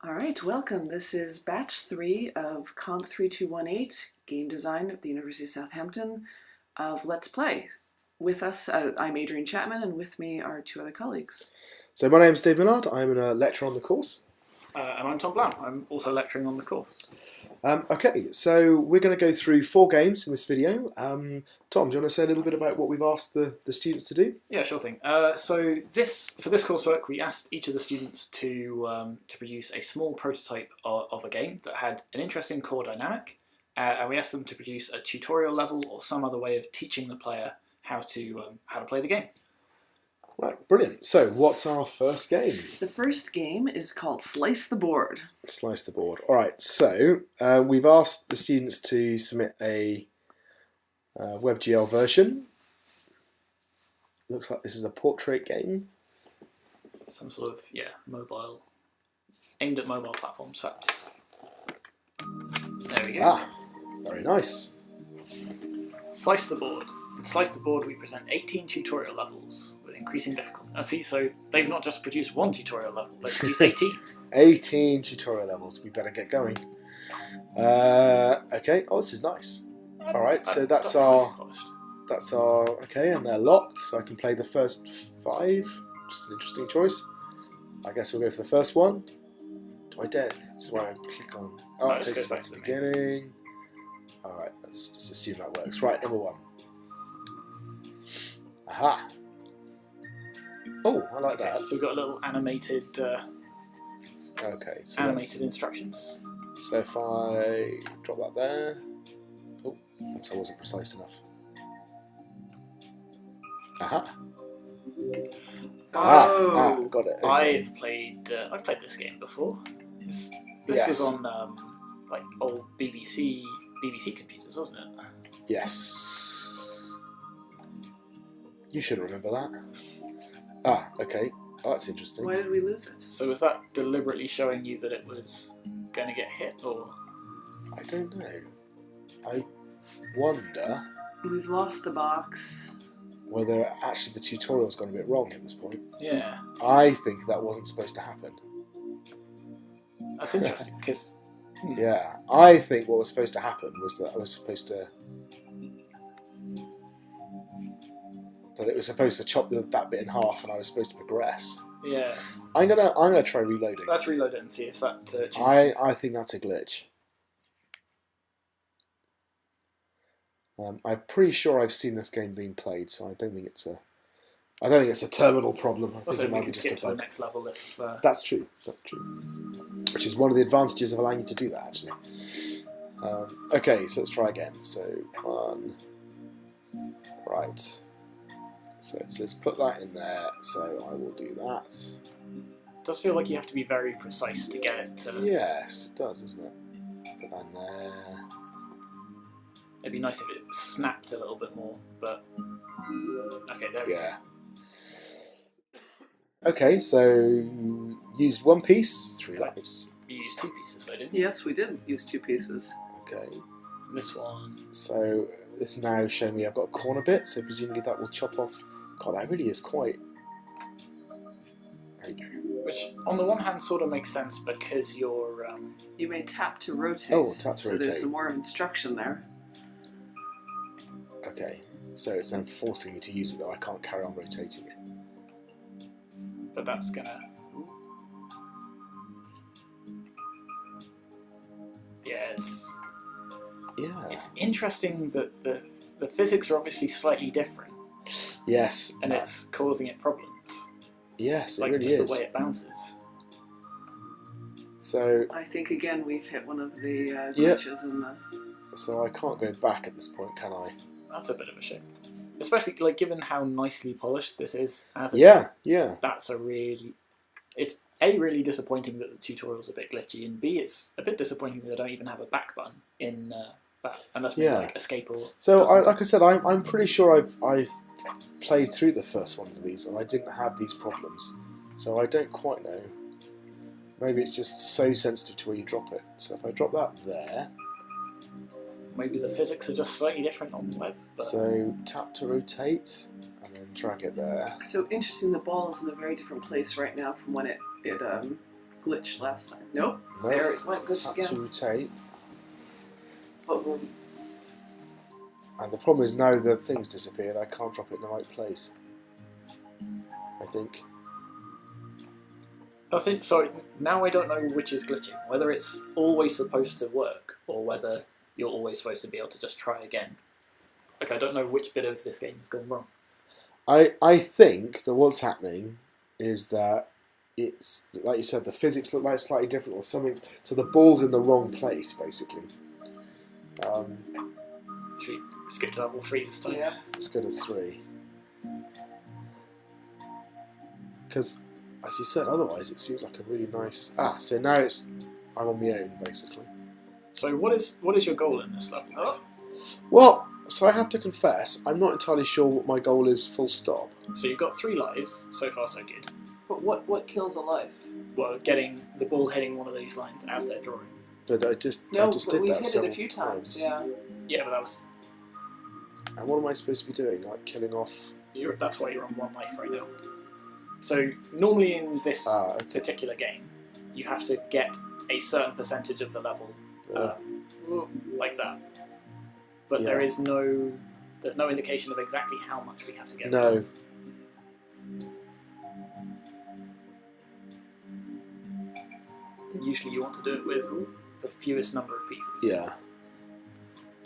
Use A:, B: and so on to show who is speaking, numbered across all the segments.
A: Alright, welcome. This is batch 3 of COMP3218, Game Design at the University of Southampton, of Let's Play. With us, I'm Adrian Chapman, and with me are two other colleagues.
B: So my name's Dave Millard, I'm a lecturer on the course.
C: And I'm Tom Blount, I'm also lecturing on the course.
B: Okay, so we're going to go through 4 games in this video. Tom, do you want to say a little bit about what we've asked the students to do?
C: Yeah, sure thing. So for this coursework, we asked each of the students to produce a small prototype of a game that had an interesting core dynamic, and we asked them to produce a tutorial level or some other way of teaching the player how to play the game.
B: Right, brilliant. So what's our first game?
A: The first game is called Slice the Board.
B: Slice the board. Alright, so we've asked the students to submit a WebGL version. Looks like this is a portrait game.
C: Some sort of, mobile, aimed at mobile platforms, perhaps. There we go.
B: Ah, very nice.
C: Slice the board. In Slice the Board, we present 18 tutorial levels with increasing difficulty. So they've not just produced one tutorial level, they've produced 18.
B: 18 tutorial levels. We better get going. Okay. Oh, this is nice. All right. So that's our. Okay, and they're locked. So I can play the first 5, which is an interesting choice. I guess we'll go for the first one. Do I dare? So I click on. Oh, it takes us back to the beginning. All right. Let's just assume that works. Right. Number 1. Aha. Oh, I like that.
C: So we've got a little animated.
B: Okay. So
C: animated instructions.
B: So if I drop that there. Oh, I wasn't precise enough. Aha.
A: Oh,
B: Got it. Okay.
C: I've played this game before. This
B: Yes.
C: was on like old BBC computers, wasn't it?
B: Yes. You should remember that. Ah, okay. Oh, that's interesting.
A: why did we lose it?
C: So was that deliberately showing you that it was going to get hit, or?
B: I don't know. I wonder
A: We've lost the box.
B: whether actually the tutorial's gone a bit wrong at this point.
C: Yeah,
B: I think that wasn't supposed to happen.
C: that's interesting because
B: Yeah, I think what was supposed to happen was that I was supposed to... that it was supposed to chop that bit in half and I was supposed to progress.
C: yeah,
B: I'm gonna try reloading.
C: let's reload it and see if that changes.
B: I think that's a glitch. I'm pretty sure I've seen this game being played, so I don't think it's a terminal problem. I think
C: Also,
B: it
C: we
B: might
C: can
B: be just
C: skip
B: a
C: to the
B: bug.
C: next level if.
B: That's true. That's true. Which is one of the advantages of allowing you to do that, actually. Okay, so let's try again. So 1. Right. So let's put that in there. So I will do that.
C: It does feel like you have to be very precise to get it.
B: Yes, it does, doesn't it? Put that in there.
C: It'd be nice if it snapped a little bit more, but okay, there we go.
B: Yeah. Okay, so used 1 piece, 3 levels.
C: You used 2 pieces, though, didn't you?
A: Yes, we did use 2 pieces.
B: Okay.
C: This one.
B: So this is now showing me I've got a corner bit, so presumably that will chop off. God, that really is quite. There you go.
C: Which, on the one hand, sort of makes sense because you're.
A: You may tap to rotate.
B: Oh, tap to
A: so
B: rotate.
A: there's some more instruction there.
B: Okay, so it's then forcing me to use it, though I can't carry on rotating it.
C: But that's gonna. Yeah, it's interesting that the physics are obviously slightly different,
B: Yes.
C: and it's causing it problems.
B: Yes, it
C: Like
B: really
C: just
B: is.
C: the way it bounces.
B: So
A: I think again we've hit one of the glitches in the.
B: I can't go back at this point, can I?
C: That's a bit of a shame, especially like given how nicely polished this is as a
B: Yeah, yeah.
C: That's a really. It's A, really disappointing that the tutorial's a bit glitchy, and B, it's a bit disappointing that I don't even have a back button in that, unless maybe like escape or.
B: So, like I said, I'm pretty sure I've played through the first ones of these, and I didn't have these problems. So I don't quite know. Maybe it's just so sensitive to where you drop it. So if I drop that there.
C: Maybe the physics are just slightly different on the web. But...
B: So tap to rotate, and then drag it there.
A: So interesting, the ball is in a very different place right now from when it glitched last time. Nope.
B: No.
A: There it went glitched
B: Tap to
A: again.
B: rotate.
A: But we'll,
B: And the problem is now the thing's disappeared, I can't drop it in the right place. I think.
C: So now I don't know which is glitching. Whether it's always supposed to work, or whether you're always supposed to be able to just try again. Like, I don't know which bit of this game has gone wrong.
B: I think that what's happening is that it's, like you said, the physics look like slightly different or something. So the ball's in the wrong place, basically.
C: Should we skip to level 3 this time?
A: yeah.
B: Let's go to 3. Because, as you said, otherwise it seems like a really nice... so now I'm on my own, basically.
C: So what is your goal in this level?
A: Oh.
B: Well, so I have to confess, I'm not entirely sure what my goal is, full stop.
C: So you've got 3 lives, so far so good.
A: But what kills a life?
C: Well, getting the ball hitting one of these lines as they're drawing.
B: But I just
A: No,
B: did
A: but we
B: that
A: hit it
B: several
A: a few times. Yeah.
C: Yeah, but that was...
B: And what am I supposed to be doing? Like killing off...
C: That's why you're on 1 life right now. So normally in this
B: okay.
C: particular game, you have to get a certain percentage of the level like that. But
B: Yeah.
C: there's no indication of exactly how much we have to get.
B: No.
C: And usually you want to do it with the fewest number of pieces.
B: Yeah.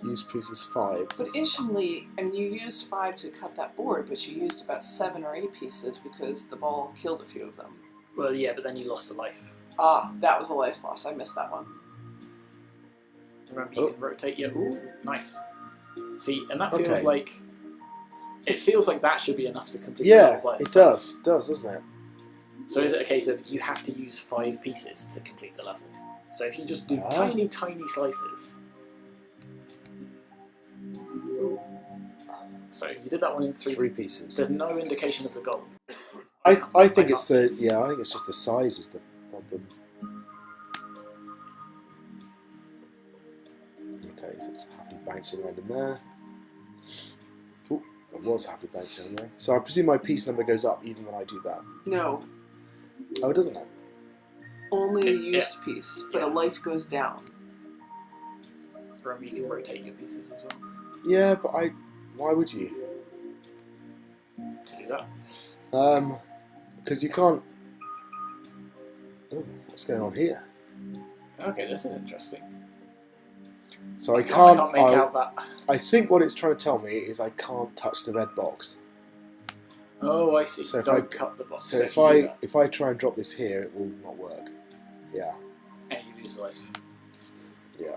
B: Use pieces 5.
A: But interestingly, I mean, you used 5 to cut that board, but you used about 7 or 8 pieces because the ball killed a few of them.
C: Well, yeah, but then you lost a life.
A: Ah, that was a life loss. I missed that one.
C: Remember, you can rotate your... Ooh, nice. See, and that feels
B: Okay.
C: like... It feels like that should be enough to complete the
B: Yeah,
C: level by
B: it
C: itself.
B: does, doesn't it?
C: So is it a case of you have to use 5 pieces to complete the level? So if you just do
B: Ah.
C: tiny, tiny slices... So you did that one in 3
B: pieces.
C: There's no indication of the goal.
B: I think
C: I
B: it's
C: can't
B: I think it's just the size is the problem. Okay, so it's happily bouncing around in there. Oh, it was happily bouncing around there. So I presume my piece number goes up even when I do that.
A: No,
B: Oh, it doesn't it?
A: only a
C: Yeah.
A: used piece, but a life goes down.
C: Remember, you can rotate your pieces as well
B: Yeah, but why would you?
C: to do that.
B: Because you can't... Oh, what's going on here?
C: Okay, this is interesting.
B: So I
C: I
B: can't...
C: can't make out that.
B: I think what it's trying to tell me is I can't touch the red box.
C: Oh, I see.
B: So if
C: Don't
B: I-
C: cut the box.
B: So
C: you
B: if
C: do that,
B: I try and drop this here, it will not work. Yeah,
C: and you lose life.
B: yeah.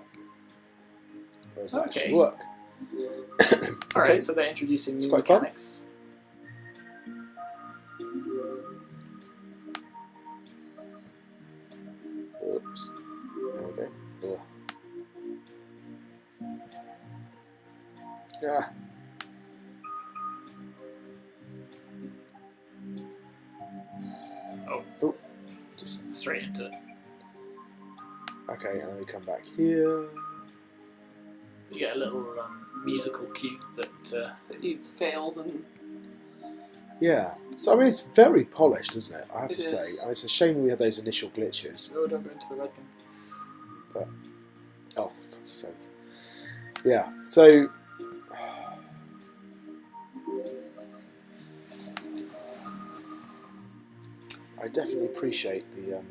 B: Whereas that
C: Okay.
B: should work.
C: All
B: Okay.
C: right, so they're introducing
B: It's
C: new
B: quite fun.
C: mechanics.
B: Oops. There we go. Yeah.
C: Oh,
B: Just
C: straight into it.
B: okay, and then we come back here.
C: You get a little musical cue that.
A: That you failed and
B: Yeah. So I mean, it's very polished, isn't it? I have
A: It
B: to say.
A: is.
B: I mean, it's a shame we had those initial glitches.
C: Oh, don't go into the red thing.
B: Oh, for God's sake. Yeah. So. I definitely appreciate the.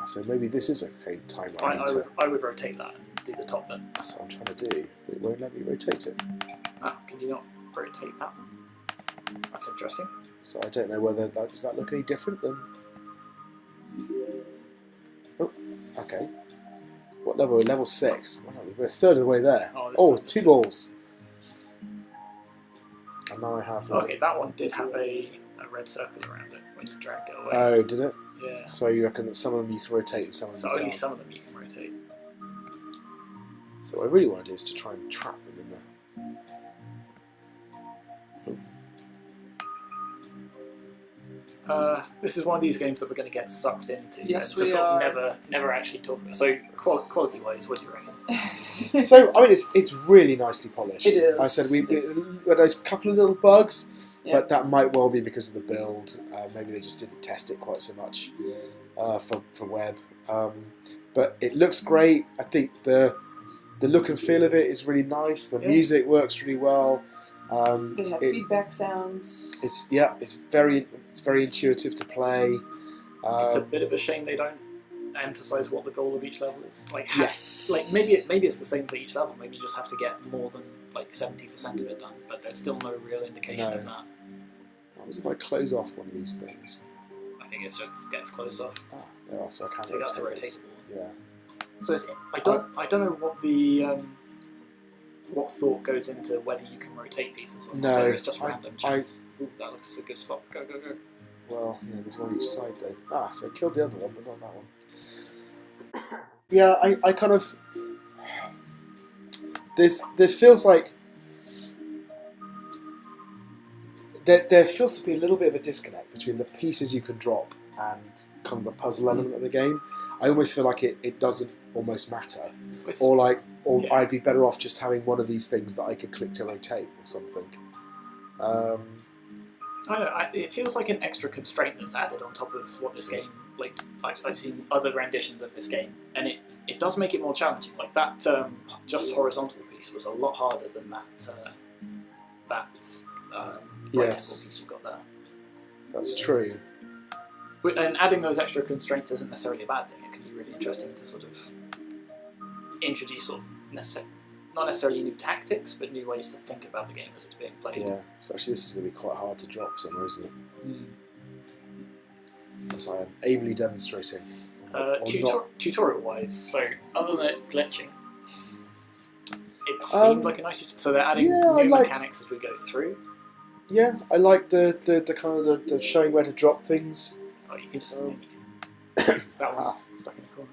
B: So maybe this is a time I need to.
C: I would rotate that and do the top bit.
B: That's what I'm trying to do, but it won't let me rotate it.
C: Ah, can you not rotate that? That's interesting.
B: So I don't know whether does that look any different than. Oh, okay. What level? Level 6. Wow, we're a third of the way there.
C: Oh, this is-
B: 2 balls. And now I have.
C: Okay, that one did have a red circle around it when you dragged it away.
B: Oh, did it?
C: Yeah.
B: So you reckon that some of them you can rotate and some of them
C: So
B: you
C: only
B: can't?
C: some of them you can rotate.
B: So what I really want to do is to try and trap them in there.
C: This is one of these games that we're going to get sucked into.
A: Yes,
C: and just
A: we
C: sort
A: are.
C: of never actually talk about. So quality-wise, what do you reckon?
B: So I mean, it's really nicely polished.
A: It is.
B: I said we had those couple of little bugs, but that might well be because of the build. Maybe they just didn't test it quite so much for web. But it looks great. I think the look and feel of it is really nice. The music works really well.
A: They have feedback sounds.
B: It's very intuitive to play.
C: It's a bit of a shame they don't emphasize what the goal of each level is. Like maybe it's the same for each level. Maybe you just have to get more than 70% of it done. But there's still no real indication of that.
B: What was if I close off one of these things?
C: I think it just gets closed off.
B: There are, so I can't.
C: So that's a rotatable one.
B: Yeah.
C: So I don't know what the what thought goes into whether you can rotate pieces or not. Whether it's just random chance. Ooh, that looks a good spot. Go.
B: Well, there's one each side though. So I killed the other one, but not that one. Yeah, I kind of... There feels like... There feels to be a little bit of a disconnect between the pieces you can drop and kind of the puzzle element of the game. I almost feel like it doesn't almost matter. Or I'd be better off just having one of these things that I could click to rotate or something. I
C: don't know, it feels like an extra constraint that's added on top of what this game... I've seen other renditions of this game, and it does make it more challenging. Like that just horizontal piece was a lot harder than that
B: yes,
C: piece we've got there.
B: That's true.
C: And adding those extra constraints isn't necessarily a bad thing. It can be really interesting to sort of introduce not necessarily new tactics, but new ways to think about the game as it's being played.
B: Yeah, so actually this is going to be quite hard to drop somewhere, isn't it? As I am ably demonstrating.
C: Tutorial-wise, so other than it glitching, it seemed like a nice... So they're adding new mechanics as we go through?
B: Yeah, I like the kind of the showing where to drop things.
C: Oh, you can just... that one's stuck in the corner.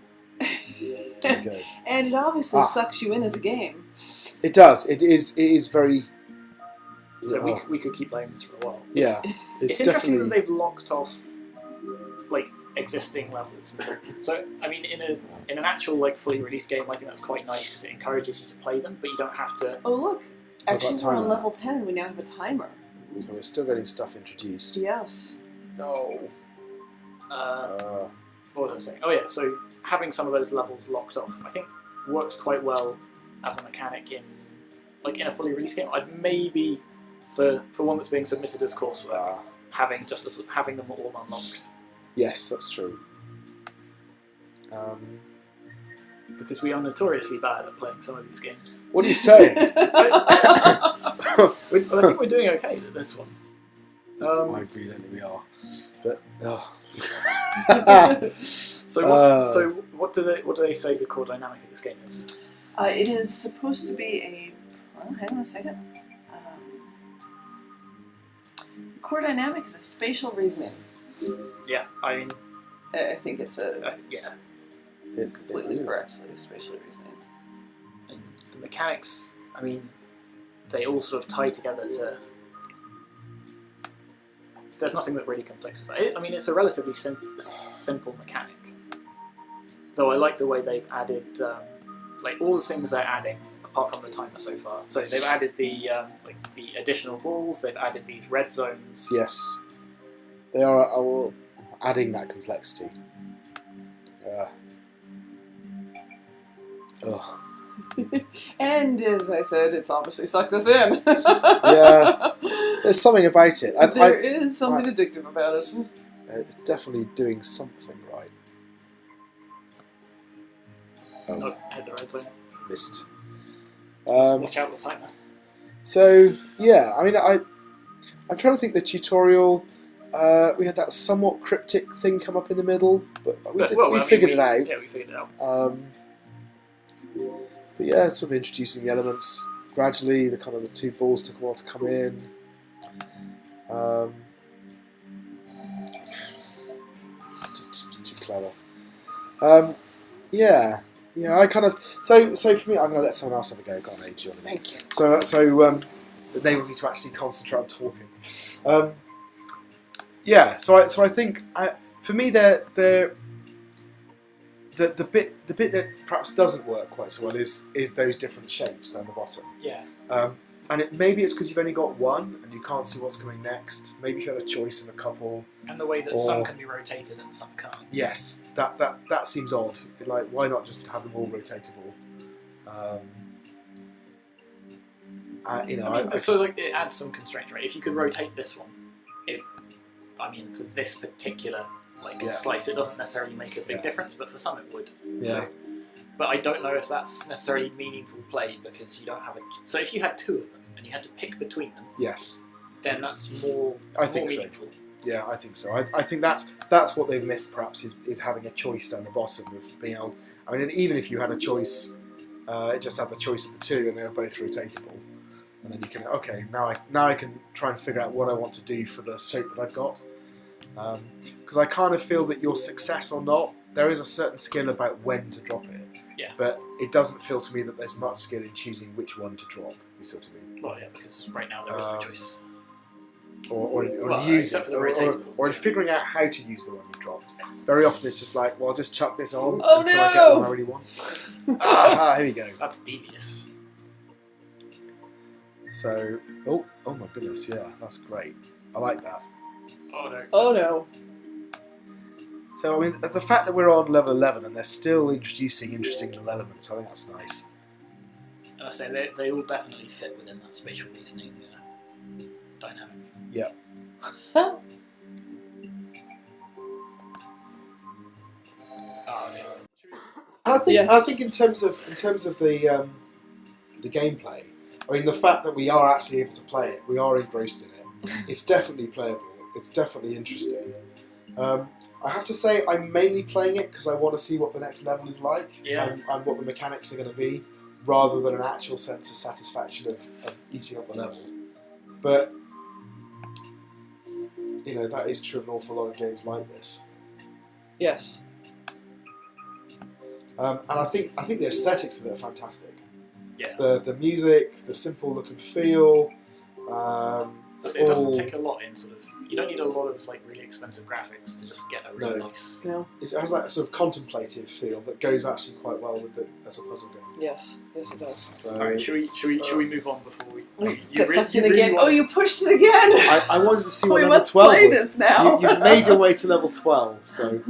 B: There you go.
A: And it obviously sucks you in as a game.
B: It does. It is very...
C: So we could keep playing this for a while.
B: It's
C: interesting that they've locked off existing levels. So I mean, in an actual fully released game, I think that's quite nice because it encourages you to play them, but you don't have to.
A: Oh look! Actually, we're on level 10 and we now have a timer.
B: So we're still getting stuff introduced.
A: Yes.
B: No.
C: What was I saying? Oh yeah, so having some of those levels locked off, I think works quite well as a mechanic in a fully released game. I'd maybe for one that's being submitted as coursework, having them all unlocked.
B: Yes, that's true.
C: Because we are notoriously bad at playing some of these games.
B: What are you saying?
C: I think we're doing okay at this one.
B: I agree that we are, but
C: So what do they say the core dynamic of this game is?
A: It is supposed to be a... Well, hang on a second. The core dynamic is a spatial reasoning.
C: Yeah, I mean...
A: I think it's completely correctly spatial reasoning.
C: And the mechanics, I mean, they all sort of tie together to... There's nothing that really conflicts with that. I mean, it's a relatively simple mechanic. Though I like the way they've added, all the things they're adding, apart from the timer so far. So they've added the additional balls, they've added these red zones.
B: Yes. They are all adding that complexity.
A: And as I said, it's obviously sucked us in.
B: Yeah, there's something about it.
A: There is something addictive about it.
B: It's definitely doing something right.
C: Oh, hit the red zone.
B: Missed.
C: Watch out the timer.
B: So yeah, I mean, I'm trying to think the tutorial. We had that somewhat cryptic thing come up in the middle, but we figured it out.
C: Yeah, we figured it out.
B: But yeah, sort of introducing the elements gradually. The kind of the two balls took a while to come in. Too clever. Yeah. I kind of so for me, I'm going to let someone else have a go. Go on, AG.
A: Thank you.
B: So it enables me to actually concentrate on talking. Yeah. So I think for me the bit that perhaps doesn't work quite so well is those different shapes down the bottom.
C: Yeah.
B: And maybe it's because you've only got one and you can't see what's coming next. Maybe if you had a choice of a couple.
C: And the way that some can be rotated and some can't.
B: Yes, that seems odd. Like, why not just have them all rotatable?
C: So like it adds some constraint, right? If you could rotate this one, for this particular slice, it doesn't necessarily make a big difference, but for some it would.
B: Yeah.
C: So, but I don't know if that's necessarily meaningful play because you don't have a. So if you had two of them and you had to pick between them,
B: yes,
C: then that's more.
B: I think
C: more meaningful.
B: So. Yeah, I think so. I think that's what they've missed. Perhaps is having a choice down the bottom of being able. I mean, even if you had a choice, it just had the choice of the two, and they were both rotatable. And then you can now I can try and figure out what I want to do for the shape that I've got. Because I kind of feel that your success or not, there is a certain skill about when to drop it.
C: Yeah.
B: But it doesn't feel to me that there's much skill in choosing which one to drop. You see what I mean?
C: Well, yeah, because right now there is no choice.
B: Or using or in figuring out how to use the one you've dropped. Very often it's just like, well, I'll just chuck this on until I get one I really want. Here we go.
C: That's devious.
B: So, oh my goodness, yeah, that's great. I like that.
C: Oh no.
A: Oh no.
B: So, I mean, the fact that we're on level 11 and they're still introducing interesting little elements, I think that's nice.
C: And I say they all definitely fit within that spatial reasoning dynamic.
B: Yeah. And I think in terms of the gameplay, I mean, the fact that we are actually able to play it, we are engrossed in it. It's definitely playable. It's definitely interesting. I have to say, I'm mainly playing it because I want to see what the next level is like and what the mechanics are going to be, rather than an actual sense of satisfaction of eating up the level. But that is true of an awful lot of games like this.
A: Yes.
B: And I think the aesthetics of it are fantastic.
C: Yeah.
B: The music, the simple look and feel.
C: It doesn't take a lot in sort of. You don't need a lot of really expensive graphics to just get a really nice.
A: No.
B: It has that sort of contemplative feel that goes actually quite well with it as a puzzle game.
A: Yes, it does.
B: So,
C: all right, should we move on before we
A: get sucked in again? Oh, you pushed it again!
B: I wanted to see what
A: we
B: level
A: must
B: 12
A: play
B: was.
A: this now.
B: You've made your way to level 12, so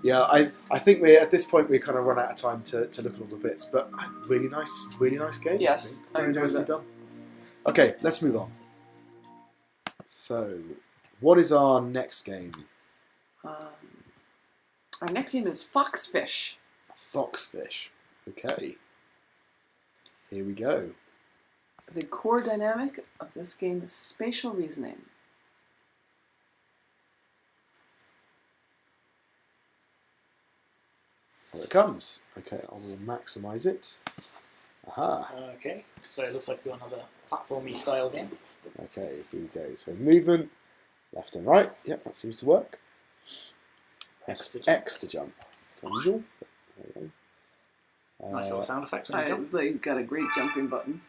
B: yeah. I think at this point we kind of run out of time to look at all the bits, but really nice game.
A: Yes, I
B: very
A: enjoyed
B: nicely
A: that.
B: done. Okay, let's move on. So, what is our next game?
A: Our next game is FoxFish.
B: FoxFish. Okay. Here we go.
A: The core dynamic of this game is spatial reasoning.
B: Here it comes. Okay, I will maximise it. Aha.
C: Okay, so it looks like we've got another platformy style game.
B: Okay, here we go. So movement, left and right. Yep, that seems to work. Press X to jump. It's unusual. There we go.
C: Nice little sound effects when you jump.
A: They've got a great jumping button.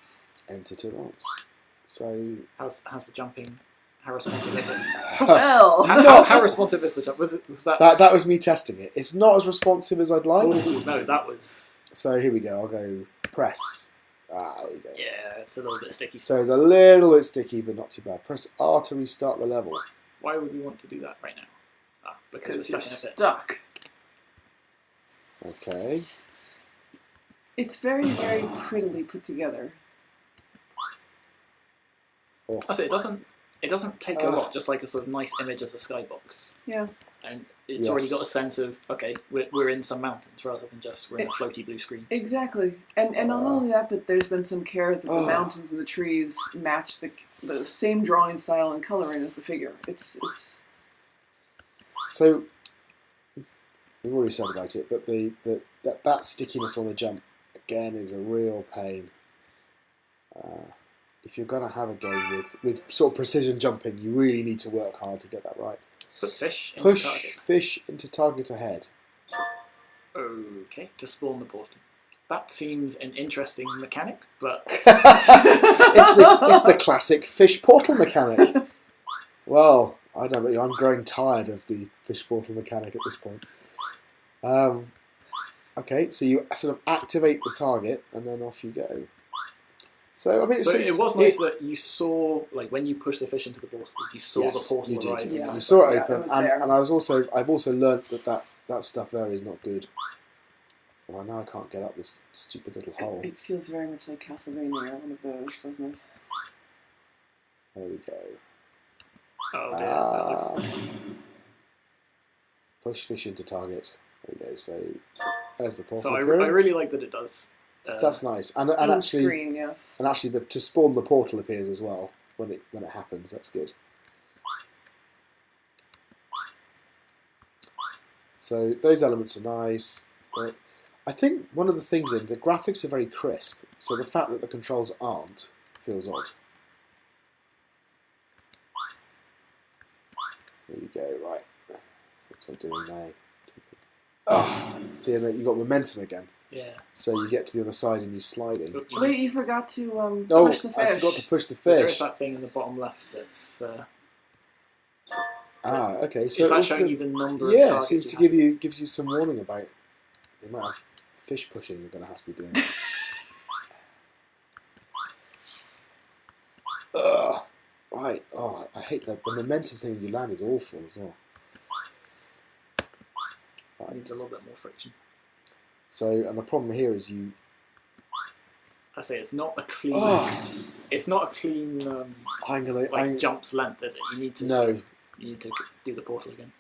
B: Enter to advance. So
C: how's the jumping? How responsive is it?
A: Well,
C: how responsive is the jump? Was that?
B: That was me testing it. It's not as responsive as I'd like.
C: Ooh, no, that was.
B: So here we go. I'll go press. There we go.
C: Yeah, it's a little bit sticky.
B: So it's a little bit sticky, but not too bad. Press R to restart the level.
C: Why would we want to do that right now? Because
A: you're
C: stuck in a pit.
A: stuck.
B: Okay.
A: It's very, very prettily put together.
B: Oh.
C: I say it doesn't take a lot, just like a sort of nice image as a skybox.
A: Yeah.
C: And it's already got a sense of, okay, we're in some mountains rather than just we're in a floaty blue screen.
A: Exactly. And not only that, but there's been some care that the mountains and the trees match the same drawing style and coloring as the figure. It's
B: So we've already said about it, but that stickiness on the jump again is a real pain. If you're going to have a game with sort of precision jumping, you really need to work hard to get that right.
C: Put fish into
B: Push
C: target.
B: fish into target ahead.
C: Okay, to spawn the portal. That seems an interesting mechanic, but
B: it's the classic fish portal mechanic. Well, I don't know. I'm growing tired of the fish portal mechanic at this point. Okay, so you sort of activate the target, and then off you go. So I mean,
C: it was nice that you saw, like, when you push the fish into the portal, you saw
B: yes,
C: the portal
B: you did.
C: arriving.
A: Yeah.
B: You saw it
A: Yeah,
B: open,
A: it was there.
B: and I've also learnt that stuff there is not good. Well, now I can't get up this stupid little hole.
A: It feels very much like Castlevania, one of those, doesn't it?
B: There we go.
C: Oh dear, that looks...
B: Push fish into target. There we go. So there's the portal.
C: So I really like that it does.
B: That's nice, and
A: In
B: actually,
A: screen, yes.
B: and actually, to spawn the portal appears as well when it happens. That's good. So those elements are nice. But I think one of the things is the graphics are very crisp. So the fact that the controls aren't feels odd. There you go. Right. That's what I'm doing now. Oh, see that you've got momentum again.
C: Yeah.
B: So you get to the other side and you slide in.
A: Wait, you forgot to
B: Oh,
A: push the fish.
B: I forgot to push the
C: There is
B: fish.
C: that thing in the bottom left that's...
B: Okay. So
C: is that
B: also,
C: showing you the number of
B: yeah, it
C: targets
B: seems to gives you some warning about the amount of fish pushing you're going to have to be doing. Ugh. Right. Oh, I hate that. The momentum thing when you land is awful as well.
C: It needs a little bit more friction.
B: So, and the problem here is you.
C: I say it's not a clean.
B: Oh,
C: It's not a clean jumps length, is it? You need to
B: No.
C: you need to do the portal again.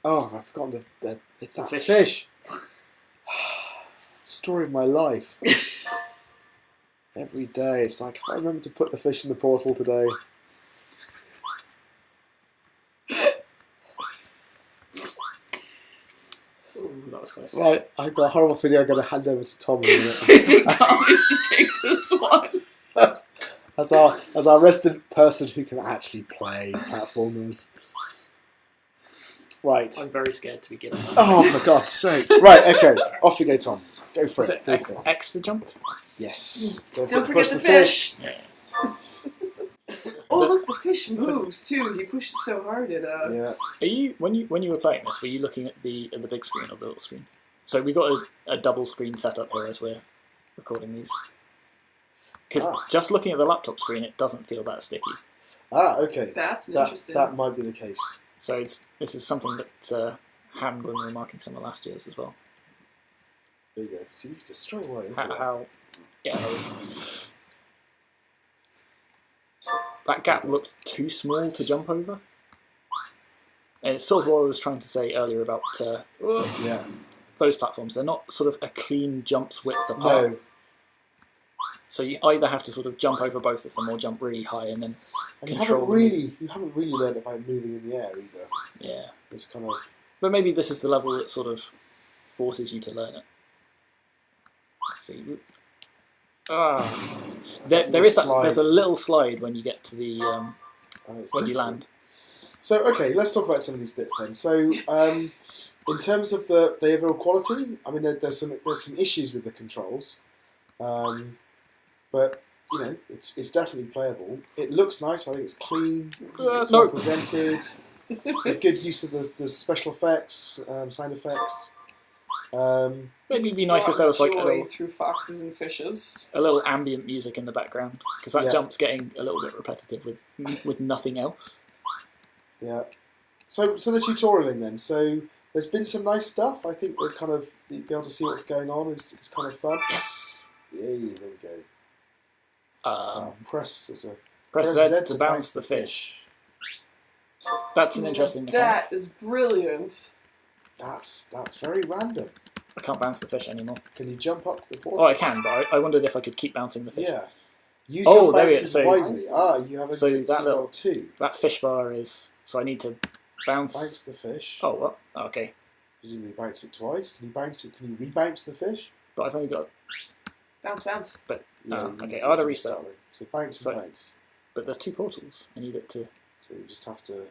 B: Oh, I've forgotten it's
C: The
B: that
C: fish.
B: fish. Story of my life. Every day, it's like if I remember to put the fish in the portal today.
C: Ooh, that was close.
B: Right, I've got a horrible video I'm going to hand over to Tom in a minute.
A: Tom needs to take this one.
B: as our resident person who can actually play platformers. Right.
C: I'm very scared to be given.
B: Oh, for God's sake. Right, okay. Off you go, Tom. Go for
C: Was
B: it.
C: it
B: Go for it.
C: X to jump?
B: Yes. Go for
A: Don't
B: it.
A: forget
B: Push
A: the fish.
C: Yeah.
A: Oh, look, the fish moves too. He pushed it so hard it.
B: Yeah.
C: Are you when you were playing this? Were you looking at the big screen or the little screen? So we got a double screen setup here as we're recording these. Because just looking at the laptop screen, it doesn't feel that sticky.
B: Okay.
A: That's interesting.
B: That might be the case.
C: So this is something that happened when we were marking some of last year's as well.
B: There you go. So you just straight away.
C: That gap looked too small to jump over. And it's sort of what I was trying to say earlier about
B: Yeah.
C: those platforms. They're not sort of a clean jumps width apart.
B: No.
C: So you either have to sort of jump over both of them or jump really high and then
B: And you
C: control
B: haven't really learned about moving in the air either.
C: Yeah.
B: It's kind of.
C: But maybe this is the level that sort of forces you to learn it. See. There is that. There's a little slide when you get to the when you land.
B: So okay, let's talk about some of these bits then. So in terms of the overall quality, I mean there's some issues with the controls, but you know it's definitely playable. It looks nice. I think it's clean. It's well presented. It's a good use of the special effects, sound effects.
C: Maybe it'd be nice if there was like
A: through foxes and fishes.
C: a little ambient music in the background, because that
B: Yeah.
C: jump's getting a little bit repetitive with nothing else.
B: Yeah. So the tutorialing then. So there's been some nice stuff. I think we're kind of be able to see what's going on is kind of fun.
C: Yes.
B: Yay! There we go. Press
C: Press Z to bounce the fish. That's an interesting mechanic.
A: That is brilliant.
B: That's very random.
C: I can't bounce the fish anymore.
B: Can you jump up to the portal?
C: Oh, I can, but I wondered if I could keep bouncing the fish.
B: Yeah. Use
C: Oh,
B: your
C: there we go.
B: bounces
C: So-
B: wisely. You have a
C: so
B: good
C: that
B: roll
C: little-
B: too.
C: That fish bar is... So I need to bounce...
B: Bounce the fish.
C: Oh, what? Oh, okay.
B: Presumably bounce it twice. Can you bounce it? Can you rebounce the fish?
C: But I've only got...
A: Bounce.
C: But
B: Yeah.
C: okay,
B: you
C: I'll have to
B: can
C: restart.
B: start with. So bounce
C: So-
B: and bounce.
C: But there's two portals. I need it to...
B: So you just have to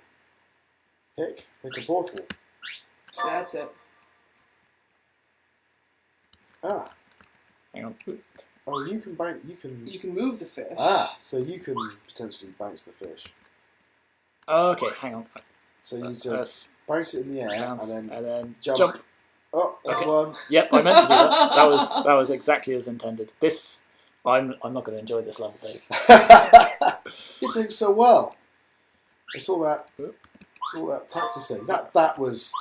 B: pick a portal.
A: That's it.
C: Hang on.
B: Oh, you can bounce.
A: You can move the fish.
B: So you can potentially bounce the fish.
C: Oh, okay, hang on.
B: So you need to
C: That's
B: bounce it in the air
C: bounce,
B: and then
C: and then
B: jump.
C: jump.
B: Oh, that's
C: Okay.
B: one.
C: Yep, I meant to do that. That was exactly as intended. This I'm not going to enjoy this level, Dave.
B: You're doing so well. It's all that practicing. That was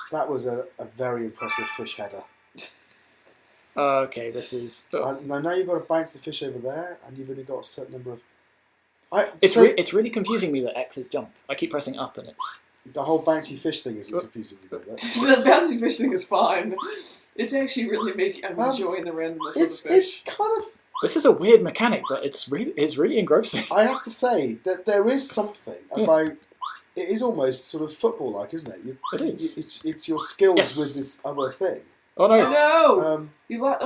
B: a very impressive fish header.
C: Okay, this is.
B: Now you've got to bounce the fish over there, and you've only got a certain number of.
C: It's really confusing me that X is jump. I keep pressing up, and it's
B: the whole bouncy fish thing isn't confusing me. Though.
A: The bouncy fish thing is fine. It's actually really making. I'm enjoying the randomness of the fish.
B: It's kind of.
C: This is a weird mechanic, but it's really engrossing.
B: I have to say that there is something about. It is almost sort of football-like, isn't it?
C: It is.
B: It's your skills with this other thing.
C: Oh no!
A: No! You wait!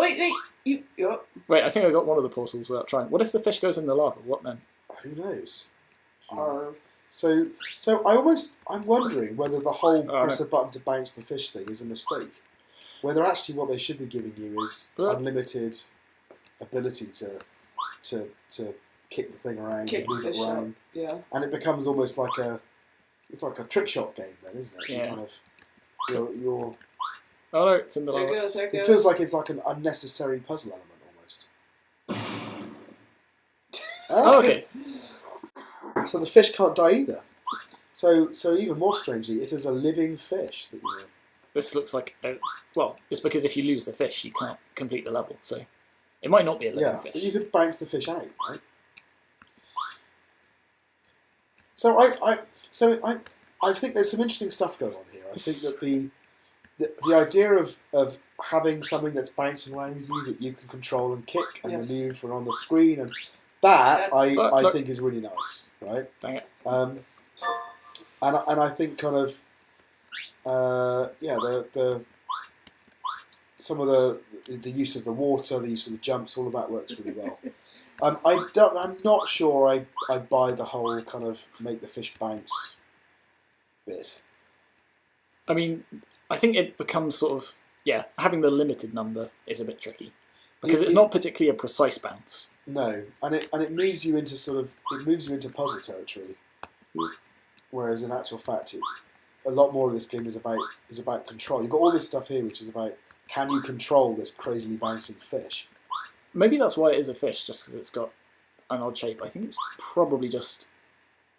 C: Wait, I think I got one of the portals without trying. What if the fish goes in the lava? What then?
B: Who knows?
A: Arr.
B: So I'm wondering whether the whole press a button to bounce the fish thing is a mistake. Whether actually what they should be giving you is unlimited ability to kick the thing around, move it around, and it becomes almost like a trick shot game then, isn't it?
C: Yeah.
B: You kind of you're
C: Oh no, it's in the lava.
A: There it goes.
B: It feels like it's like an unnecessary puzzle element almost.
C: Okay.
B: So the fish can't die either. So even more strangely, it is a living fish that you're.
C: This looks like it's because if you lose the fish, you can't complete the level. So it might not be a living fish.
B: But you could bounce the fish out, right? So I think there's some interesting stuff going on here. I think that the idea of having something that's bouncing around with you that you can control and kick and move and on the screen and I think is really nice, right?
C: Dang it.
B: And I think kind of the some of the use of the water, the use of the jumps, all of that works really well. I'm not sure I buy the whole kind of make the fish bounce bit.
C: I mean, I think it becomes sort of having the limited number is a bit tricky because it's not particularly a precise bounce.
B: No, and it moves you into puzzle territory, whereas in actual fact, a lot more of this game is about control. You've got all this stuff here, which is about can you control this crazily bouncing fish.
C: Maybe that's why it is a fish, just because it's got an odd shape. I think it's probably just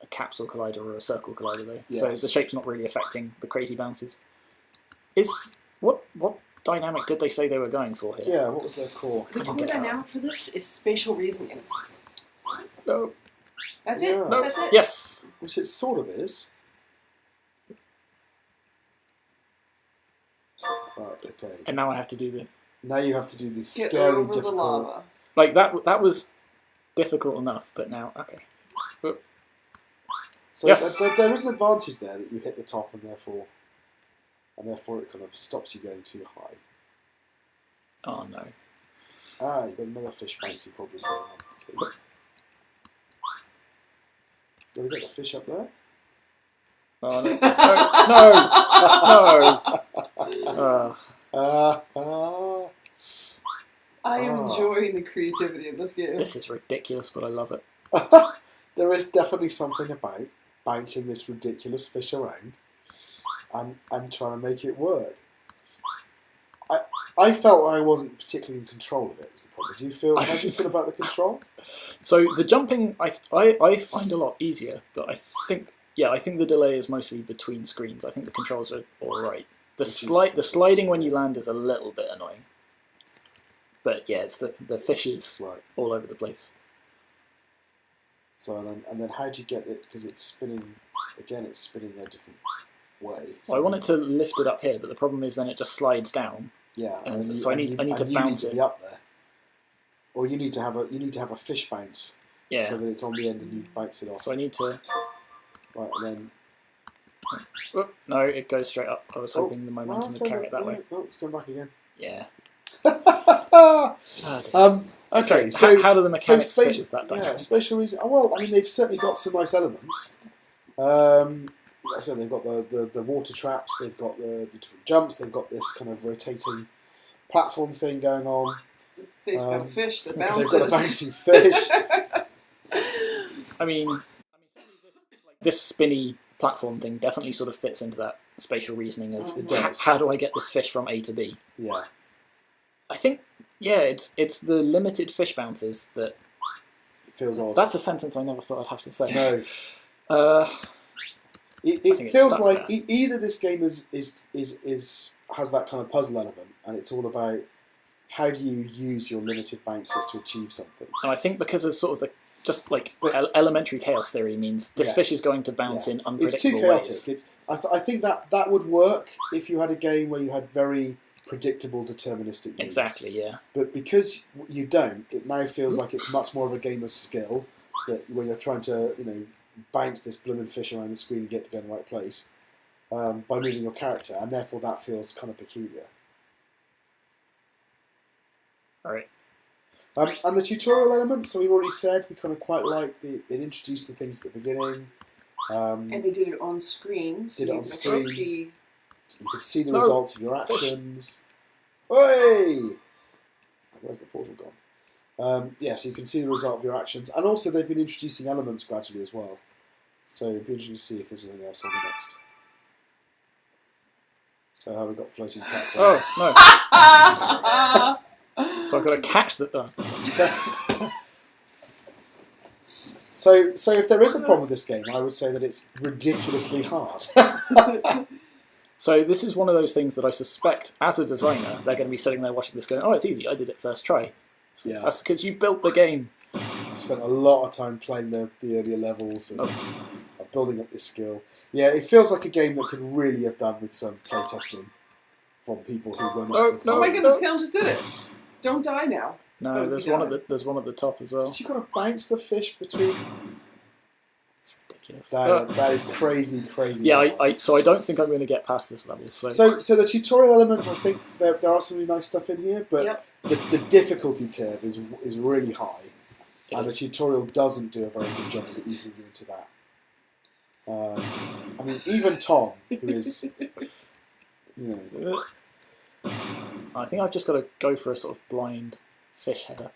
C: a capsule collider or a circle collider, though. Yes. So the shape's not really affecting the crazy bounces. What dynamic did they say they were going for here?
B: Yeah, what was their core?
A: The core dynamic for this is spatial reasoning.
C: No.
A: That's it?
B: Yeah.
C: No.
A: That's it?
C: Yes.
B: Which it sort of is. Right, okay.
C: And now I have to do the...
B: Now you have to do this
A: Get
B: scary,
A: over
B: difficult...
A: the lava.
C: Like, that was difficult enough, but now... Okay.
B: So
C: yes.
B: there is an advantage there that you hit the top and therefore it kind of stops you going too high.
C: Oh, no.
B: You've got another fish bouncing problem going on. So, you want to get the fish up there?
C: Oh, no. No!
A: I am enjoying the creativity of this game.
C: This is ridiculous, but I love it.
B: There is definitely something about bouncing this ridiculous fish around and trying to make it work. I felt I wasn't particularly in control of it. Is the problem. How do you feel about the controls?
C: So the jumping, I find a lot easier, but I think the delay is mostly between screens. I think the controls are all right. The sliding when you land is a little bit annoying, but yeah, it's the fishes all over the place.
B: So and then how do you get it? Because it's spinning again. It's spinning a different way. So
C: I want it to lift it up here, but the problem is then it just slides down.
B: Yeah,
C: so I need to bounce it.
B: Be up there, or you need to have a fish bounce.
C: Yeah.
B: So that it's on the end and you bounce it off.
C: So I need to.
B: Right, and then.
C: Oh, no, it goes straight up. I was hoping the momentum would carry it that way.
B: Oh, it's going back again.
C: Yeah.
B: Okay,
C: so how do the mechanics fit with that dynamic?
B: Yeah, spatial reason. Oh, well, I mean, they've certainly got some nice elements. Like I said, they've got the water traps, they've got the different jumps, they've got this kind of rotating platform thing going on.
A: They've got a fish that bounces.
B: They've got a bouncing fish.
C: I mean, this spinny platform thing definitely sort of fits into that spatial reasoning of how do I get this fish from A to B?
B: Yeah.
C: I think, yeah, it's the limited fish bounces that...
B: It feels odd.
C: That's a sentence I never thought I'd have to say.
B: No. It feels like either this game has that kind of puzzle element, and it's all about how do you use your limited bounces to achieve something.
C: And I think because of sort of elementary chaos theory means this fish is going to bounce in unpredictable
B: ways.
C: It's
B: too chaotic. I think that would work if you had a game where you had very predictable deterministic moves.
C: Exactly, yeah.
B: But because you don't, it now feels like it's much more of a game of skill, that where you're trying to, bounce this blooming fish around the screen and get to go in the right place by moving your character, and therefore that feels kind of peculiar.
C: Alright.
B: And the tutorial element, so we've already said, we kind of quite like it introduced the things at the beginning.
A: And they did it on screen, so you
B: could see the results of your actions. Oi! Where's the portal gone? So you can see the result of your actions, and also they've been introducing elements gradually as well. So it'd be interesting to see if there's anything else on the next. So how we got floating platforms.
C: Oh, no. So I've got to catch the...
B: So if there is a problem with this game, I would say that it's ridiculously hard.
C: So this is one of those things that I suspect, as a designer, they're going to be sitting there watching this going, oh, it's easy, I did it first try.
B: Yeah.
C: That's because you built the game.
B: I spent a lot of time playing the earlier levels and building up this skill. Yeah, it feels like a game that could really have done with some playtesting from people who were not...
A: Oh my goodness, Callum just did it! Don't die now.
C: No, there's one at the top as well.
B: You've got to bounce the fish between...
C: It's ridiculous.
B: That is crazy.
C: Yeah, so I don't think I'm going to get past this level. So
B: the tutorial elements, I think there are some really nice stuff in here, but the difficulty curve is really high, and the tutorial doesn't do a very good job of easing you into that. I mean, even Tom, who is...
C: I think I've just got to go for a sort of blind fish header.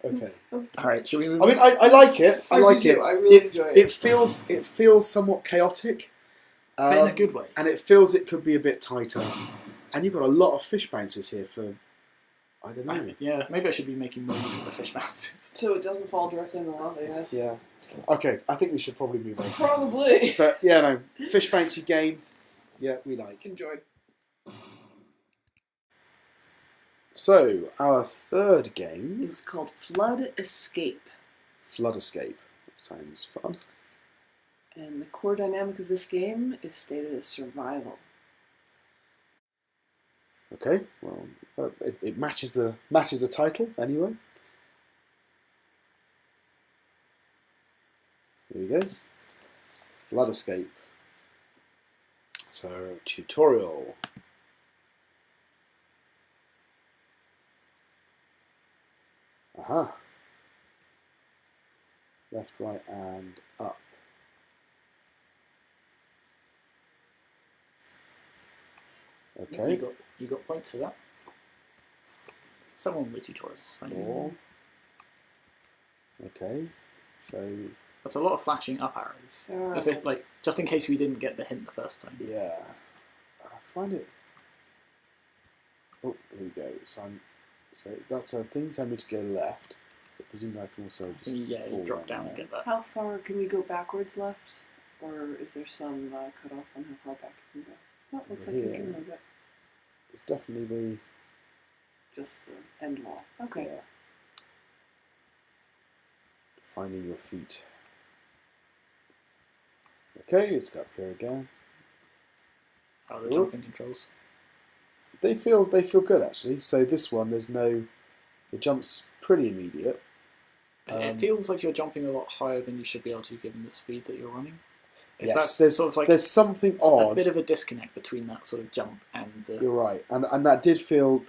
B: Okay.
C: Alright, shall we move
B: on? I mean, I like it. I like it.
A: I really enjoy it.
B: It feels somewhat chaotic.
C: But in a good way.
B: And it feels it could be a bit tighter. And you've got a lot of fish bounces here for... I don't know.
C: Yeah, maybe I should be making more use of the fish bounces.
A: So it doesn't fall directly in the lava, yes.
B: Yeah. Okay, I think we should probably move on.
A: Probably.
B: But yeah, no, fish bouncy game. Yeah, we like.
A: Enjoyed.
B: So, our third game
A: is called Flood Escape.
B: Flood Escape. That sounds fun.
A: And the core dynamic of this game is stated as survival.
B: Okay, well, it matches the title anyway. Here we go. Flood Escape. So, tutorial. Aha. Left, right, and up. Okay.
C: You got points for that. Someone with tutorials.
B: Four. Okay. So
C: that's a lot of flashing up arrows. Is it like just in case we didn't get the hint the first time?
B: Yeah. I find it. Oh, here we go. So that's a thing telling me to go left. But presumably I can also
C: you drop down and get that.
A: How far can we go backwards left? Or is there some cutoff on how far back you can go? Oh, looks like we can move it.
B: It's definitely
A: just the end wall. Okay.
B: Yeah. Finding your feet. Okay, let's go up here again.
C: How are the jumping controls?
B: They feel good actually. So this one, the jump's pretty immediate.
C: It feels like you're jumping a lot higher than you should be able to, given the speed that you're running.
B: Yes, there's something odd.
C: A bit of a disconnect between that sort of jump and.
B: You're right, and that did feel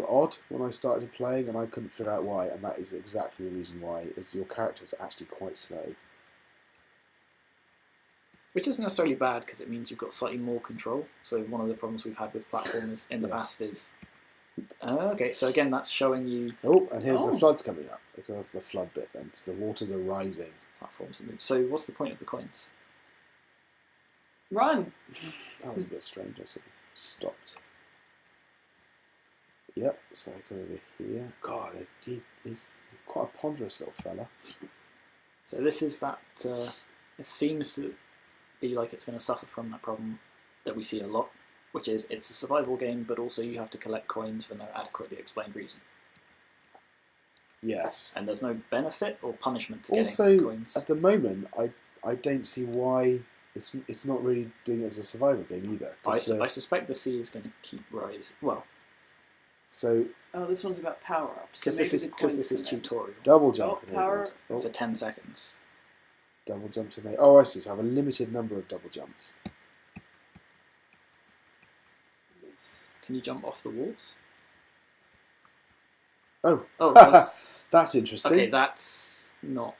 B: odd when I started playing, and I couldn't figure out why. And that is exactly the reason why. Is your character is actually quite slow.
C: Which isn't necessarily bad because it means you've got slightly more control. So one of the problems we've had with platformers in the past is. Okay, so again, that's showing you.
B: Oh, and here's the floods coming up because that's the flood bit. Then so the waters are rising.
C: Platforms move. So what's the point of the coins?
A: Run!
B: That was a bit strange. I sort of stopped. Yep, so I come over here. God, he's quite a ponderous little fella.
C: So this is that. It seems to be like it's going to suffer from that problem that we see a lot, which is it's a survival game, but also you have to collect coins for no adequately explained reason.
B: Yes.
C: And there's no benefit or punishment to getting
B: Also,
C: coins.
B: at the moment, I don't see why it's not really doing it as a survival game either.
C: I suspect the sea is going to keep rising. Well,
B: so
A: Oh, this one's about power-ups.
C: because this is tutorial
B: double jump
A: power
C: for 10 seconds.
B: Double jump to make. Oh, I see. So I have a limited number of double jumps.
C: Can you jump off the walls?
B: Oh,
C: that's,
B: that's interesting.
C: okay, that's not.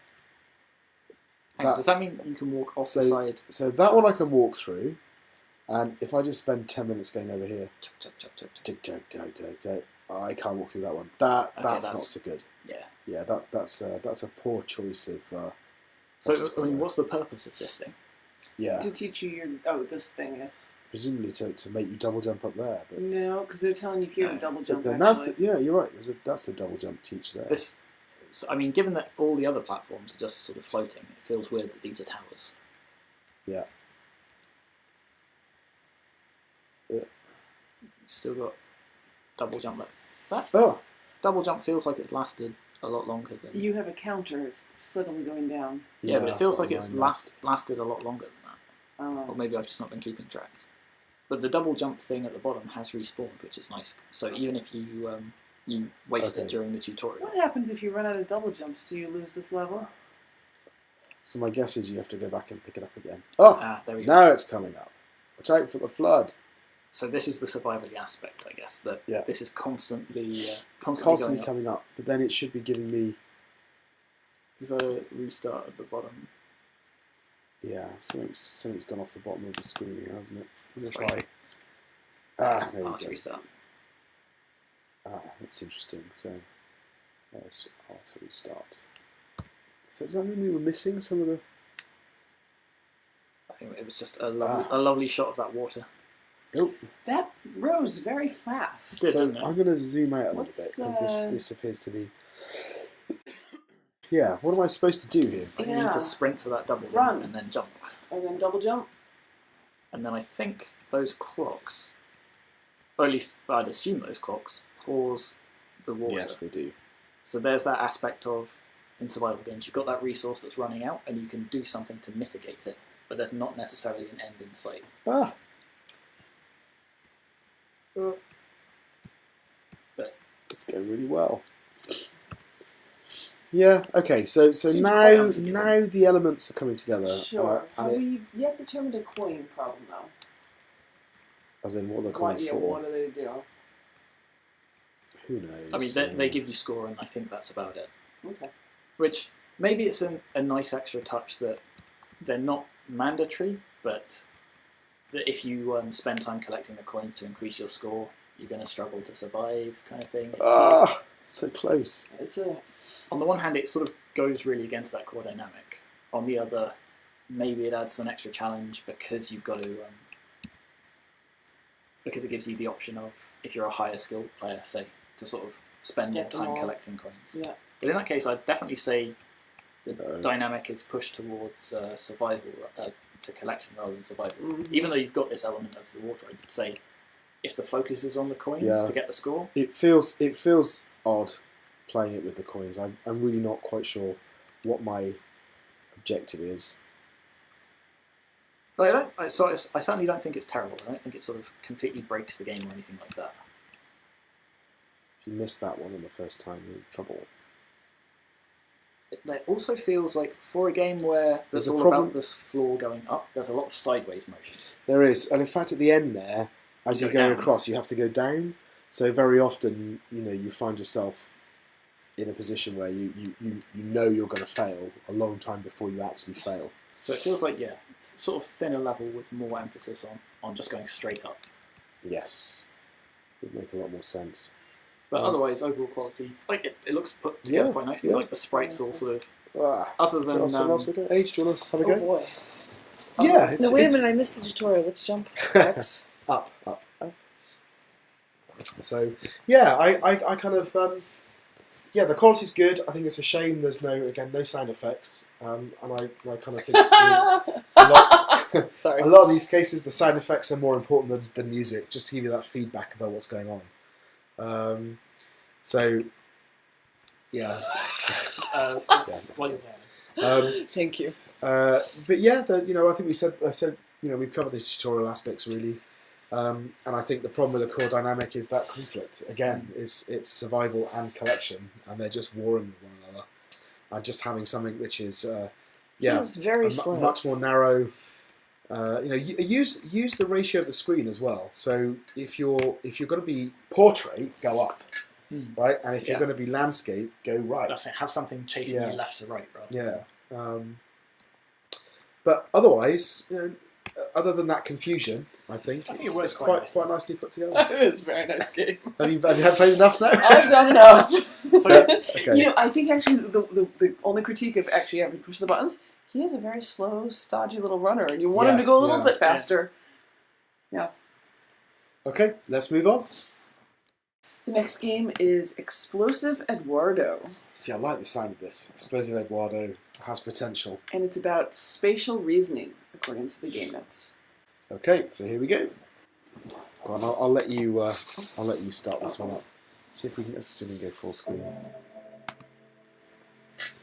C: Hang on, does that mean you can walk off the side?
B: So that one I can walk through, and if I just spend 10 minutes going over here, I can't walk through that one. That's not so good. Yeah, that's a poor choice of.
C: So I mean, what's the purpose of this thing?
B: Yeah,
A: to teach you this thing, yes.
B: Presumably to make you double jump up there, but
A: no, because they're telling you here to double jump.
B: Then you're right. That's the double jump teach there.
C: So, I mean, given that all the other platforms are just sort of floating, it feels weird that these are towers.
B: Yeah.
C: Still got double jump left. Double jump feels like it's lasted a lot longer than.
A: You have a counter. It's steadily going down.
C: Yeah, but it feels like it's lasted a lot longer than that.
A: Oh.
C: Or maybe I've just not been keeping track. But the double jump thing at the bottom has respawned, which is nice. So even if you waste it during the tutorial.
A: What happens if you run out of double jumps? Do you lose this level?
B: So my guess is you have to go back and pick it up again.
C: There we go.
B: Now it's coming up. Watch out for the flood.
C: So this is the survival aspect, I guess. That this is constantly
B: coming up. But then it should be giving me.
C: Is there a restart at the bottom?
B: Yeah, something's gone off the bottom of the screen here, hasn't it? Let's try. There we go.
C: Restart.
B: That's interesting. So let's auto restart. So does that mean we were missing some of the?
C: I think it was just a lovely shot of that water.
B: Oh.
A: That rose very fast.
C: Did,
B: so
C: didn't it?
B: I'm going to zoom out a little bit because this appears to be. Yeah, what am I supposed to do here?
C: You need to sprint for that double jump and then jump.
A: And then double jump.
C: And then I think those clocks, or at least I'd assume those clocks, pause the water.
B: Yes, they do.
C: So there's that aspect of, in survival games, you've got that resource that's running out and you can do something to mitigate it, but there's not necessarily an end in sight. But
B: it's going really well. Yeah. Okay. So now the elements are coming together.
A: Sure. Have we yet determined a coin problem though?
B: As in, what are the coins for?
A: What do they do?
B: Who knows?
C: I mean, they give you score, and I think that's about it.
A: Okay.
C: Which maybe it's a nice extra touch that they're not mandatory, but that if you spend time collecting the coins to increase your score, you're going to struggle to survive, kind of thing.
B: So close.
C: On the one hand, it sort of goes really against that core dynamic. On the other, maybe it adds an extra challenge because you've got to, because it gives you the option of, if you're a higher skilled player, say, to sort of spend more time collecting coins.
A: Yeah.
C: But in that case, I'd definitely say the dynamic is pushed towards survival to collection rather than survival.
A: Mm-hmm.
C: Even though you've got this element of the water, I'd say if the focus is on the coins to get the score,
B: it feels odd playing it with the coins. I'm really not quite sure what my objective is.
C: But I certainly don't think it's terrible. I don't think it sort of completely breaks the game or anything like that.
B: If you miss that one on the first time, you're in trouble.
C: It also feels like, for a game where there's all about this floor going up, there's a lot of sideways motion.
B: There is, and in fact at the end there, as you're going across, you have to go down. So very often, you find yourself in a position where you know you're going to fail a long time before you actually fail.
C: So it feels like, sort of thinner level with more emphasis on just going straight up.
B: Yes. Would make a lot more sense.
C: But otherwise, overall quality, like it looks put together quite nicely. Like the sprites all sort of, other than...
B: Age, do you want to have a go?
A: Boy.
B: Yeah.
A: No, wait a minute, I missed the tutorial. Let's jump. X.
B: Up. So yeah, I kind of yeah, the quality's good. I think it's a shame there's no sound effects, and I kind of think
A: Sorry.
B: a lot of these cases the sound effects are more important than music, just to give you that feedback about what's going on. So yeah,
C: While you're there.
A: Thank you.
B: but yeah, I think I said we've covered the tutorial aspects really. And I think the problem with the core dynamic is that conflict. Again, it's survival and collection, and they're just warring with one another. And just having something which is,
A: It's very slow.
B: much more narrow. Use the ratio of the screen as well. So if you're going to be portrait, go up, right? And if you're going to be landscape, go right.
C: That's it. Have something chasing you left to right, rather.
B: Yeah. But otherwise, other than that confusion, I think it's quite nicely put together.
A: It's a very nice game.
B: Have you played enough now?
A: I've done enough.
B: Okay.
A: I think actually the only critique of actually having to push the buttons, he has a very slow, stodgy little runner, and you want him to go a little bit faster. Yeah.
B: Okay, let's move on.
A: The next game is Explosive Edwardo.
B: See, I like the sound of this. Explosive Edwardo has potential.
A: And it's about spatial reasoning, according to the game notes.
B: Okay, so here we go. Go on, I'll let you start this one up. See if we can go full screen.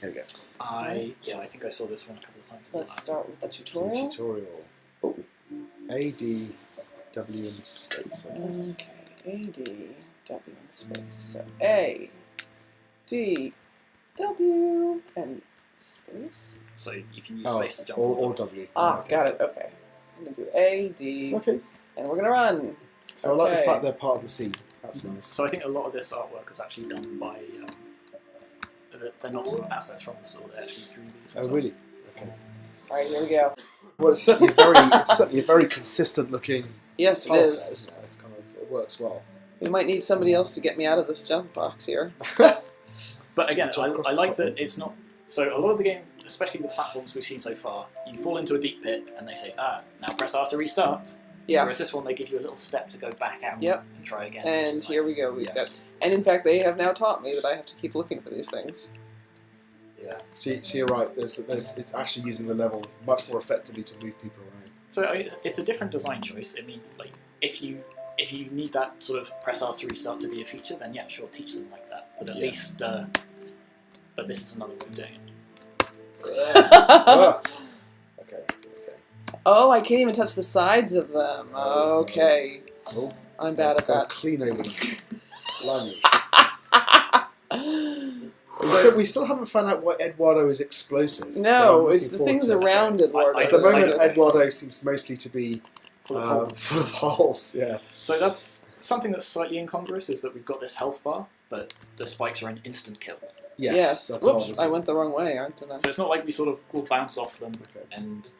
B: Here we go.
C: I think I saw this one a couple of times.
A: Let's start with the tutorial.
B: Oh, A, D, W, and space, I guess.
A: Okay, A, D, W, and space. So A, D, W, and space.
C: So you can use space to jump.
B: Or W.
A: Okay. Got it. Okay. I'm going to do A, D,
B: okay.
A: And we're going to run.
B: So I like the fact they're part of the scene. That's nice.
C: So I think a lot of this artwork was actually done by... they're not sort of assets from the store, they actually drew these.
B: Oh, really? Okay.
A: Alright, here we go.
B: Well, it's certainly a very consistent looking
A: Yes, it
B: tile
A: is.
B: set, isn't it? It's kind of, it works well.
A: We might need somebody else to get me out of this jump box here.
C: But again, I like that it's not... So a lot of the game, especially the platforms we've seen so far, you fall into a deep pit and they say, now press R to restart.
A: Yeah.
C: Whereas this one, they give you a little step to go back out and try again.
A: And here
C: nice.
A: we go. We've got, and in fact, they have now taught me that I have to keep looking for these things.
B: Yeah. So you're right. It's actually using the level much more effectively to move people around.
C: So it's a different design choice. It means like if you need that sort of press R to restart to be a feature, then yeah, sure, teach them like that. But at least, but this is another way of doing it.
B: Okay.
A: Oh, I can't even touch the sides of them. Okay.
B: Cool.
A: I'm bad at that.
B: Clean over them. We still haven't found out why Edwardo is explosive.
A: No, it's the things around Edwardo.
B: At the moment, Edwardo seems mostly to be full of holes. Yeah.
C: So that's something that's slightly incongruous, is that we've got this health bar, but the spikes are an instant kill.
A: Yes.
B: That's
A: Whoops, I went the wrong way, aren't I?
C: So it's not like we sort of will bounce off them and...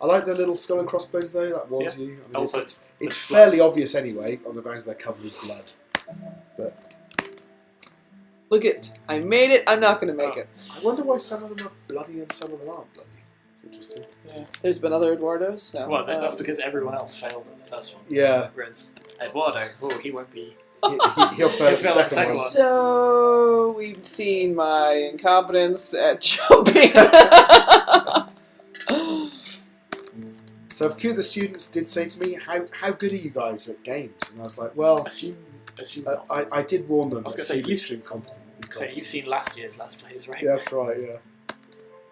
B: I like the little skull and crossbones though, that warns you. I mean,
C: also,
B: it's fairly obvious anyway, on the grounds they're covered with blood. But
A: look it, I made it, I'm not going to make it.
B: I wonder why some of them are bloody and some of them aren't bloody. It's interesting.
C: Yeah.
A: There's been other Edwardos? No.
C: Well, that's because everyone else failed in the first one.
B: Yeah.
C: Whereas Edwardo, he won't be...
B: He'll fail the second one.
A: So, we've seen my incompetence at jumping.
B: So a few of the students did say to me, how good are you guys at games? And I was like, well,
C: Assume
B: I did warn them.
C: I was going to say,
B: extreme competence.
C: So you've seen last year's Let's Plays, right?
B: Yeah, that's right, yeah.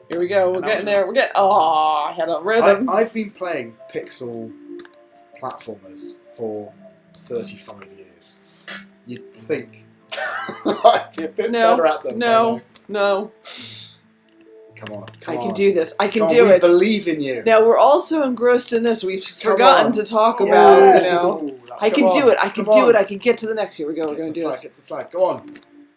A: Here we go, we're getting there, I had a rhythm.
B: I've been playing pixel platformers for 35 years. You'd think I'd be a bit better at them.
A: No.
B: Come on.
A: I can do this. I can do it.
B: We believe in you.
A: Now, we're all so engrossed in this, we've just forgotten to talk about it, you know. I can do it. I can do it. I can get to the next. Here we go. We're going to do this.
B: Get the flag. Go on.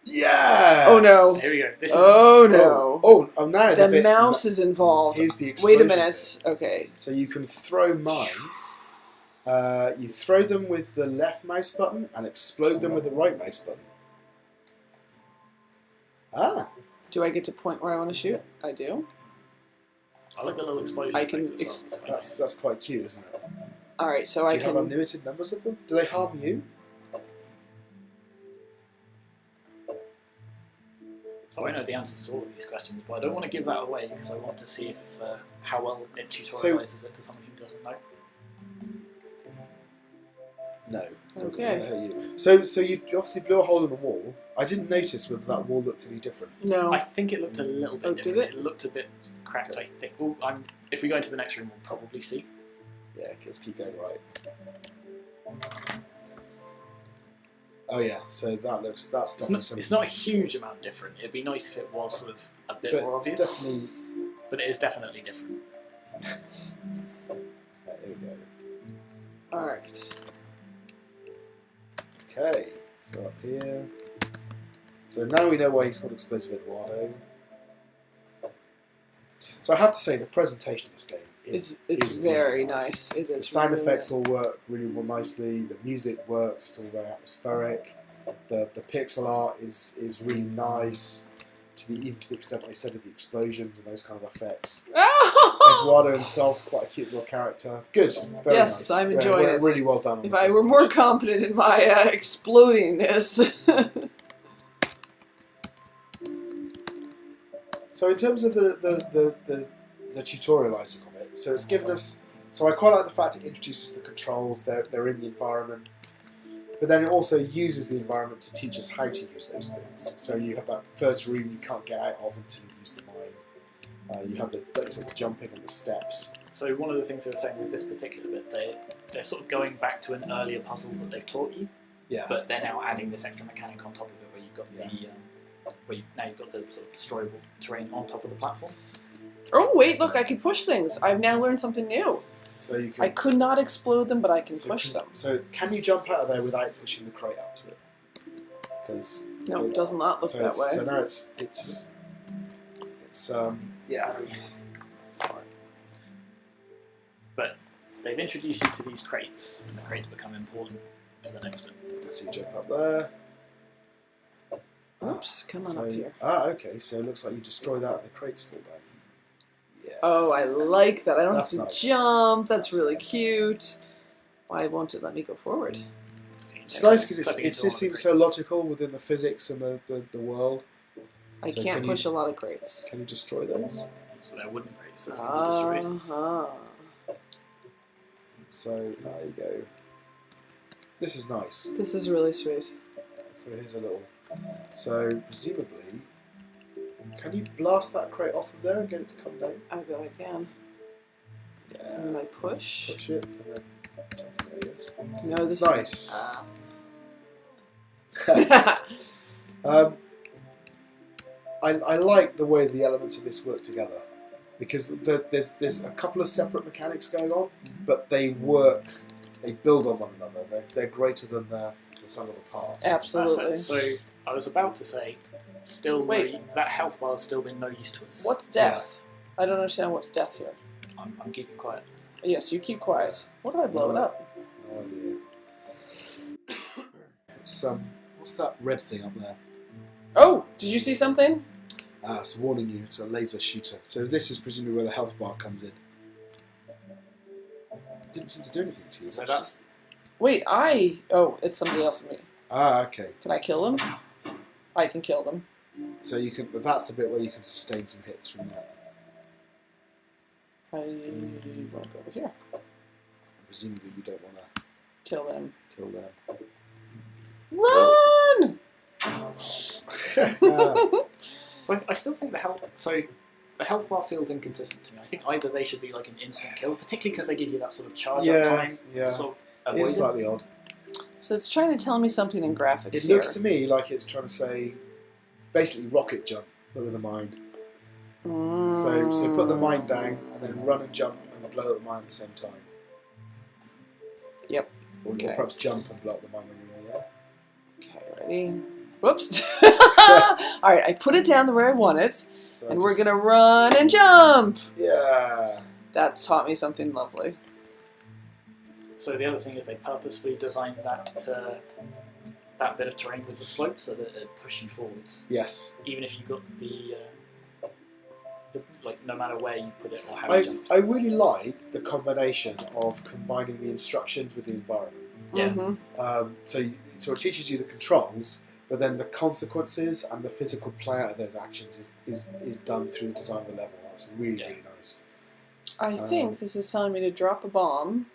B: Yes!
A: Oh, no.
C: Here we go. This
A: no.
B: Oh, now
A: the mouse is involved.
B: Here's the explosion.
A: Wait a minute. Okay.
B: So you can throw mines. You throw them with the left mouse button and explode them with the right mouse button. Ah.
A: Do I get to point where I want to shoot? I do.
C: I like the little explosion.
A: I can.
B: That's quite cute, isn't it?
A: All right, so
B: do you have unlimited numbers of them? Do they harm you?
C: So I know the answers to all of these questions, but I don't want to give that away because I want to see if how well it tutorializes it to someone who doesn't know.
B: No.
A: Okay.
B: So you obviously blew a hole in the wall. I didn't notice whether that wall looked any different.
A: No.
C: I think it looked a little bit
A: did
C: different.
A: it?
C: It looked a bit cracked, I think. Oh, if we go into the next room, we'll probably see.
B: Yeah, let's keep going right. Oh yeah, so that's definitely something.
C: It's not a huge amount different. It'd be nice if it was sort of a bit more obvious.
B: Definitely.
C: But it is definitely different.
B: Right, here we go.
A: Alright.
B: Okay, so up here. So now we know why he's called Explosive Edwardo. So I have to say the presentation of this game
A: It's
B: is
A: very
B: really
A: nice. It is.
B: The sound
A: really
B: effects
A: nice.
B: all work really well nicely. The music works. It's all very atmospheric. The pixel art is really nice. Even to the extent I said of the explosions and those kind of effects. Edwardo himself's quite a cute little character. It's good. Very
A: Yes,
B: nice.
A: I'm enjoying it.
B: Really well done.
A: If I were more confident in my explodingness.
B: So in terms of the tutorializing of it, so it's given us. So I quite like the fact it introduces the controls. They're in the environment, but then it also uses the environment to teach us how to use those things. So you have that first room you can't get out of until you use the mine. You have the jumping and the steps.
C: So one of the things they're saying with this particular bit, they're sort of going back to an earlier puzzle that they've taught you,
B: Yeah.
C: but they're now adding this extra mechanic on top of it, where you've got now you've got the sort of destroyable terrain on top of the platform.
A: Oh wait, look! I can push things. I've now learned something new.
B: So you can.
A: I could not explode them, but I can push them.
B: So can you jump out of there without pushing the crate out to it? Because
A: No, it does not look that way.
B: So now it's yeah.
C: Sorry. But they've introduced you to these crates, and the crates become important for the next bit.
B: So you jump up there.
A: Oops, come on up here.
B: Okay, so it looks like you destroy that and the crates fall down. Yeah.
A: Oh, I like that. I don't
B: That's
A: have to
B: nice.
A: jump. That's
B: That's
A: really
B: nice.
A: cute. Why won't it let me go forward?
B: It's nice because it just seems so logical within the physics and the world.
A: I
B: So
A: can't
B: can
A: push
B: you-
A: a lot of crates.
B: Can you destroy those?
C: So they're wooden crates that can be destroyed.
A: Uh-huh.
B: So there you go. This is nice.
A: This is really sweet.
B: So here's a little. So presumably, can you blast that crate off from there and get it to come down?
A: I bet I can.
B: Yeah.
A: And then I push.
B: Push it and then. There it is.
A: No,
B: It's
A: this
B: nice. I like the way the elements of this work together because there's a couple of separate mechanics going on, but they work. They build on one another. They're greater than the sum of the parts.
A: Absolutely.
C: So I was about to say, still
A: Wait.
C: that health bar has still been no use to us.
A: What's death? I don't understand what's death here.
C: I'm keeping quiet.
A: Yes, you keep quiet. What if I blow it up?
B: No idea. It's what's that red thing up there?
A: Oh, did you see something?
B: It's warning you. It's a laser shooter. So this is presumably where the health bar comes in. Didn't seem to do anything to you.
C: So
B: actually.
C: that's
A: Wait, oh, it's somebody else than me.
B: okay.
A: Can I kill them? I can kill them.
B: So you can. But that's the bit where you can sustain some hits from that.
A: I won't go over here.
B: Presumably you don't want to
A: Kill them.
B: kill them.
A: Run!
C: So I still think the health bar feels inconsistent to me. I think either they should be like an instant kill, particularly because they give you that sort of charge up time.
B: Yeah.
C: Sort of avoid
B: It's
C: it.
B: slightly odd.
A: So it's trying to tell me something in graphics
B: It
A: here.
B: looks to me like it's trying to say, basically rocket jump, but with a mine. So put the mine down and then run and jump and blow up the mine at the same time.
A: Yep.
B: Or
A: Okay.
B: perhaps jump and blow up the mine when you're in the air.
A: Okay, ready? Whoops. Alright, I put it down to where I want it,
B: So
A: and we're gonna run and jump!
B: Yeah.
A: That taught me something lovely.
C: So the other thing is they purposefully designed that bit of terrain with the slope so that it pushed you forwards.
B: Yes.
C: Even if you got the like no matter where you put it or how you jumped.
B: I really like the combination of combining the instructions with the environment.
C: Yeah.
A: Mm-hmm.
B: So it teaches you the controls, but then the consequences and the physical play out of those actions is done through the design of the level. That's really, really nice.
D: I think this is telling me to drop a bomb,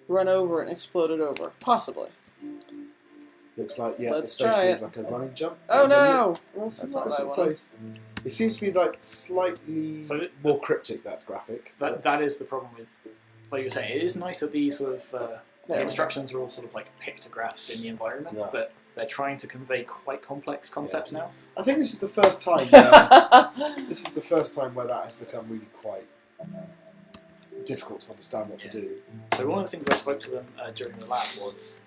D: run over it, and explode it over. Possibly.
B: Looks like, yeah,
D: Let's
B: it's
D: try
B: basically
D: it.
B: like a running jump.
D: Oh no!
B: That's
D: That's
B: not
D: not what I
B: what
D: wanted.
B: It seems to be like slightly more cryptic, that graphic.
C: That is the problem with, like you were saying, it is nice that these sort of the instructions are all sort of like pictographs in the environment, but they're trying to convey quite complex concepts now.
B: I think this is the first time. This is the first time where that has become really quite difficult to understand what to do.
C: So one of the things I spoke to them during the lab was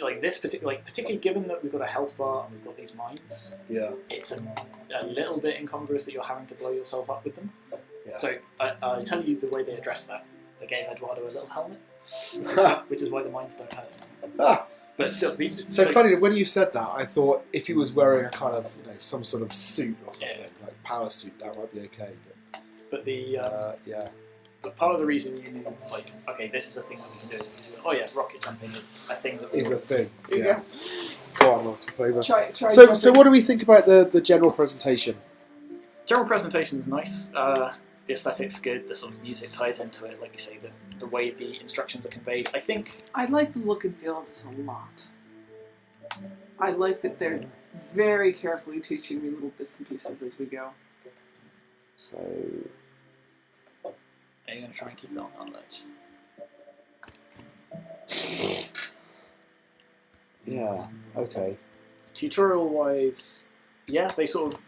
C: like this particular, particularly given that we've got a health bar and we've got these mines.
B: Yeah.
C: It's a little bit incongruous that you're having to blow yourself up with them.
B: Yeah.
C: So I'll tell you the way they addressed that. They gave Edwardo a little helmet, which is why the mines don't hurt him.
B: Ah.
C: But still,
B: so funny, when you said that, I thought if he was wearing a kind of, some sort of suit or something, like power suit, that might be okay.
C: But the But part of the reason you knew, like, okay, this is a thing that we can do. Oh yeah, rocket jumping is a thing that
B: is a thing.
D: Here you
B: Yeah. Go on, let's play with.
D: Try
B: So what do we think about the general presentation?
C: General presentation is nice. The aesthetic's good. The sort of music ties into it, like you say. The way the instructions are conveyed. I think
A: I like the look and feel of this a lot. I like that they're very carefully teaching me little bits and pieces as we go.
B: So,
C: are you going to try and keep it on that ledge?
B: yeah, okay.
C: Tutorial-wise, yeah, they sort of.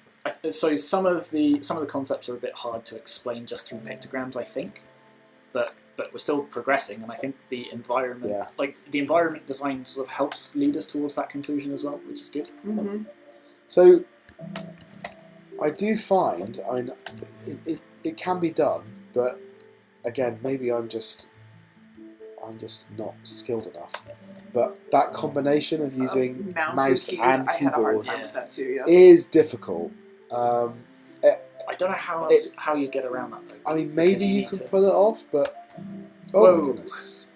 C: So some of the concepts are a bit hard to explain just through pictograms, I think, but we're still progressing, and I think the environment, the environment design, sort of helps lead us towards that conclusion as well, which is good.
A: Mm-hmm.
B: So, I do find, it can be done, but again, maybe I'm just not skilled enough. But that combination of using mouse
A: keys,
B: and
A: I had a hard
B: keyboard
A: time with that too. Yes.
B: is difficult.
C: I don't know how you get around that though.
B: I mean, maybe you can pull it off, but
C: my
B: goodness!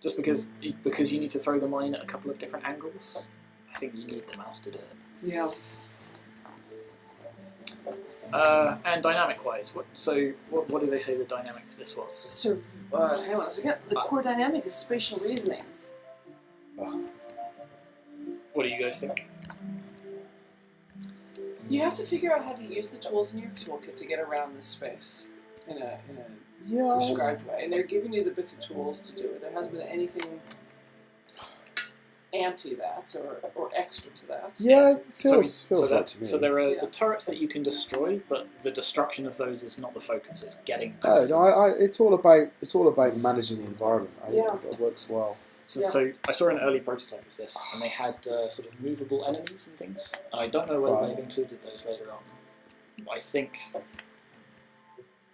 C: Just because you need to throw the mine at a couple of different angles, I think you need the mouse to do it.
A: Yeah.
C: And dynamic-wise, what did they say the dynamic for this was?
A: So, hang on a second. The core dynamic is spatial reasoning.
C: What do you guys think?
A: You have to figure out how to use the tools in your toolkit to get around this space in a prescribed way, and they're giving you the bits of tools to do it. There hasn't been anything anti that or extra to that.
B: Yeah, it feels right to me.
C: So there are the turrets that you can destroy, but the destruction of those is not the focus. It's getting.
B: It's all about managing the environment. I think it works well.
C: So I saw an early prototype of this, and they had sort of movable enemies and things. And I don't know whether they've included those later on. But I think,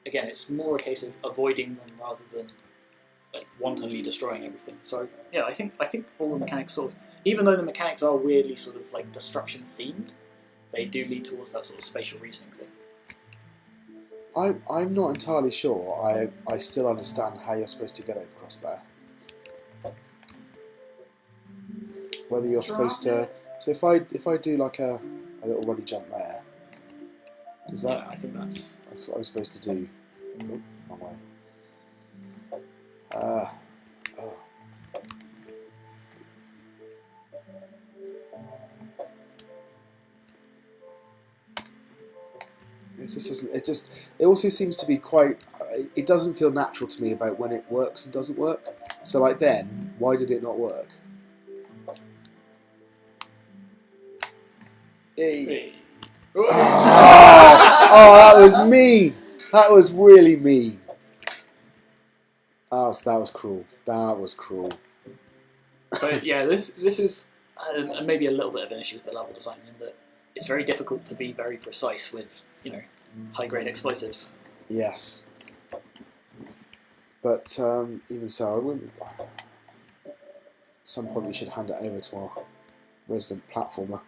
C: again, it's more a case of avoiding them rather than like wantonly destroying everything. So yeah, I think all the mechanics sort of, even though the mechanics are weirdly sort of like destruction themed, they do lead towards that sort of spatial reasoning thing.
B: I'm not entirely sure. I still understand how you're supposed to get across there. Whether you're supposed to. So if I do like a little runny jump there, is that?
C: Yeah, I think that's
B: what I'm supposed to do. Oh, wrong way. It just isn't. It also seems to be quite. It doesn't feel natural to me about when it works and doesn't work. So like then, why did it not work? Hey. Oh, that was mean. That was really mean. That was cruel. That was cruel.
C: So yeah, this is maybe a little bit of an issue with the level design in that it's very difficult to be very precise with high grade explosives.
B: Yes. But even so, I wouldn't. At some point, we should hand it over to our resident platformer.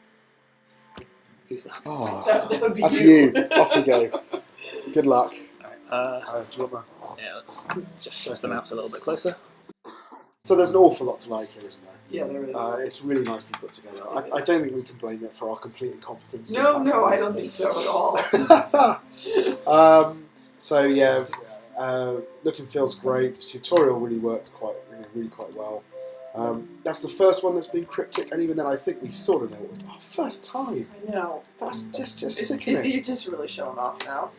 C: Who's that?
B: Oh,
A: that would be
B: that's you. Off you go. Good luck.
C: Yeah, let's just shift the mouse a little bit closer.
B: So there's an awful lot to like here, isn't there?
A: Yeah, there is.
B: It's really nicely put together. I
A: It
B: don't
A: is.
B: think we can blame it for our complete incompetence.
A: No, I don't think so at all.
B: So yeah, look and feels great. The tutorial really worked really quite well. That's the first one that's been cryptic, and even then, I think we sort of know it. Oh, first time.
A: I know.
B: That's just sickening.
A: You're just really showing off now.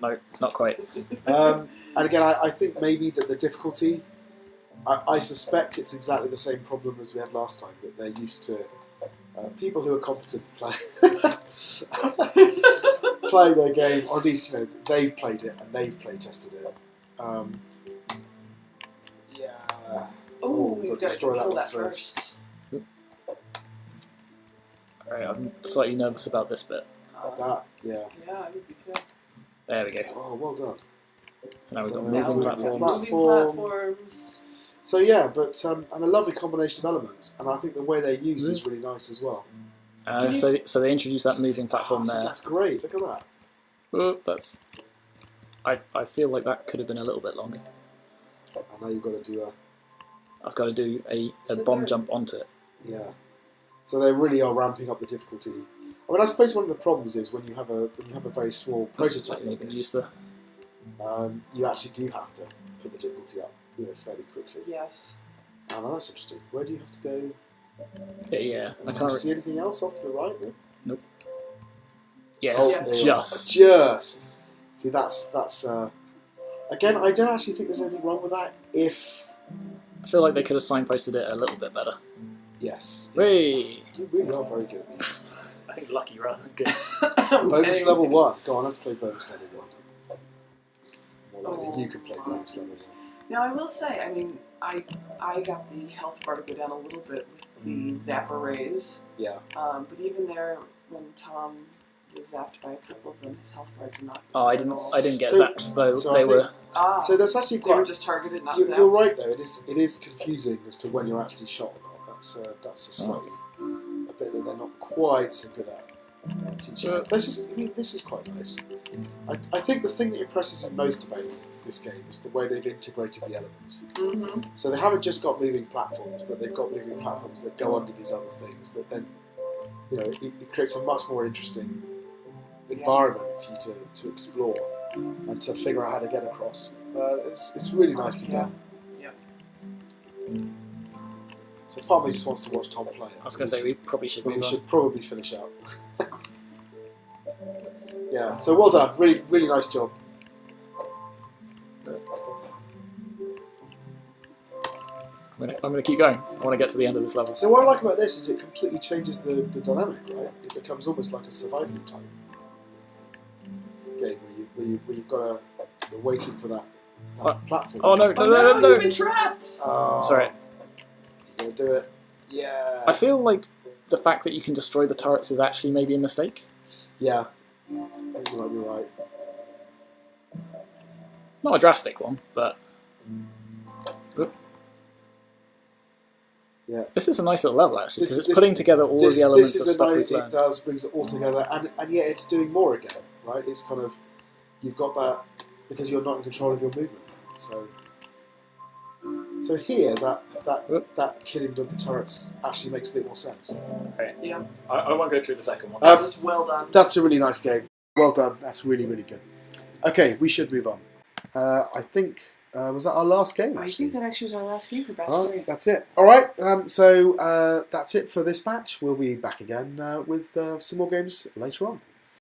C: No, not quite.
B: And again, I think maybe that the difficulty, I suspect it's exactly the same problem as we had last time, that they're used to people who are competent playing their game, or at least they've played it and they've play tested it. Yeah.
A: Oh, you've got to
B: destroy
A: kill
B: one
A: that first.
C: Alright, I'm slightly nervous about this bit.
B: That, yeah.
A: Yeah, I would be too.
C: There we go.
B: Oh, well done.
C: So now we've got
B: So
C: moving
B: now we've got
C: platforms.
A: Moving platforms.
B: So yeah, but and a lovely combination of elements, and I think the way they're used is really nice as well.
C: So they introduced that moving platform there.
B: That's great. Look at that.
C: Oh, that's. I feel like that could have been a little bit longer.
B: And now you've got to do
C: I've got to do a
A: So
C: bomb
A: they're-
C: jump onto it.
B: yeah. So they really are ramping up the difficulty. I mean, I suppose one of the problems is when you have a very small
C: I
B: prototype
C: didn't
B: like
C: even
B: this,
C: use the.
B: you actually do have to put the difficulty up, fairly quickly.
A: Yes.
B: Oh, now that's interesting. Where do you have to go?
C: Yeah, I
B: Do you
C: can't.
B: see anything else off to the right there?
C: Yes,
B: Oh,
A: Yes.
B: there you are.
C: just.
B: See, that's again. I don't actually think there's anything wrong with that. If
C: I feel like they could have signposted it a little bit better.
B: yes,
C: Whee!
B: you really are very good.
C: I think lucky rather than good.
B: Bonus
A: Anyways.
B: level 1. Go on, let's play bonus level 1. More likely,
A: Oh,
B: you could play bonus level 1.
A: Now I will say, I mean, I got the health bar to go down a little bit with the zapper rays,
B: Yeah.
A: but even there, when Tom was zapped by a couple of them, his health bar did not.
C: Oh, I
A: go down at all.
C: didn't get
B: So-
C: zapped though.
B: so I
C: They
B: think-
C: were.
A: Ah,
B: So that's actually
A: they were
B: quite.
A: just targeted, not zapped.
B: You're right though. It is confusing as to when you're actually shot or not. That's a slightly a bit that they're not quite so good at teaching.
C: Sure.
B: This is quite nice. I think the thing that impresses me most about this game is the way they've integrated the elements.
A: Mm-hmm.
B: So they haven't just got moving platforms, but they've got moving platforms that go under these other things. That then, it creates a much more interesting environment for you to explore and to figure out how to get across. It's really nicely done.
A: Yeah.
B: So part of me just wants to watch Tom play it.
C: I was going to say we probably should
B: but
C: move
B: we
C: on.
B: should probably finish up. Yeah. So well done. Really, really nice job.
C: I'm gonna keep going. I want to get to the end of this level.
B: So what I like about this is it completely changes the dynamic, right? It becomes almost like a survival type game where you've got you're waiting for that platform.
C: Oh no!
A: Oh no, you've been trapped!
B: Oh,
C: Sorry.
B: You're gonna do it. Yeah.
C: I feel like the fact that you can destroy the turrets is actually maybe a mistake.
B: Yeah. I think you might be right.
C: Not a drastic one, but. Oop.
B: Yeah.
C: This is a nice little level actually because it's
B: This-
C: putting together all of the elements
B: this
C: of
B: is
C: stuff
B: a
C: we've
B: nice, it
C: learned.
B: does brings it all together, and yet it's doing more again, right? It's kind of you've got that because you're not in control of your movement. So here that killing of the turrets actually makes a bit more sense.
A: Yeah,
C: I won't go through the second one.
A: that was well done.
B: That's a really nice game. Well done. That's really, really good. Okay, we should move on. I think was that our last game?
A: I
B: Actually?
A: think that actually was our last game for Batch
B: All
A: 3.
B: right, that's it. All right. So that's it for this batch. We'll be back again with some more games later on.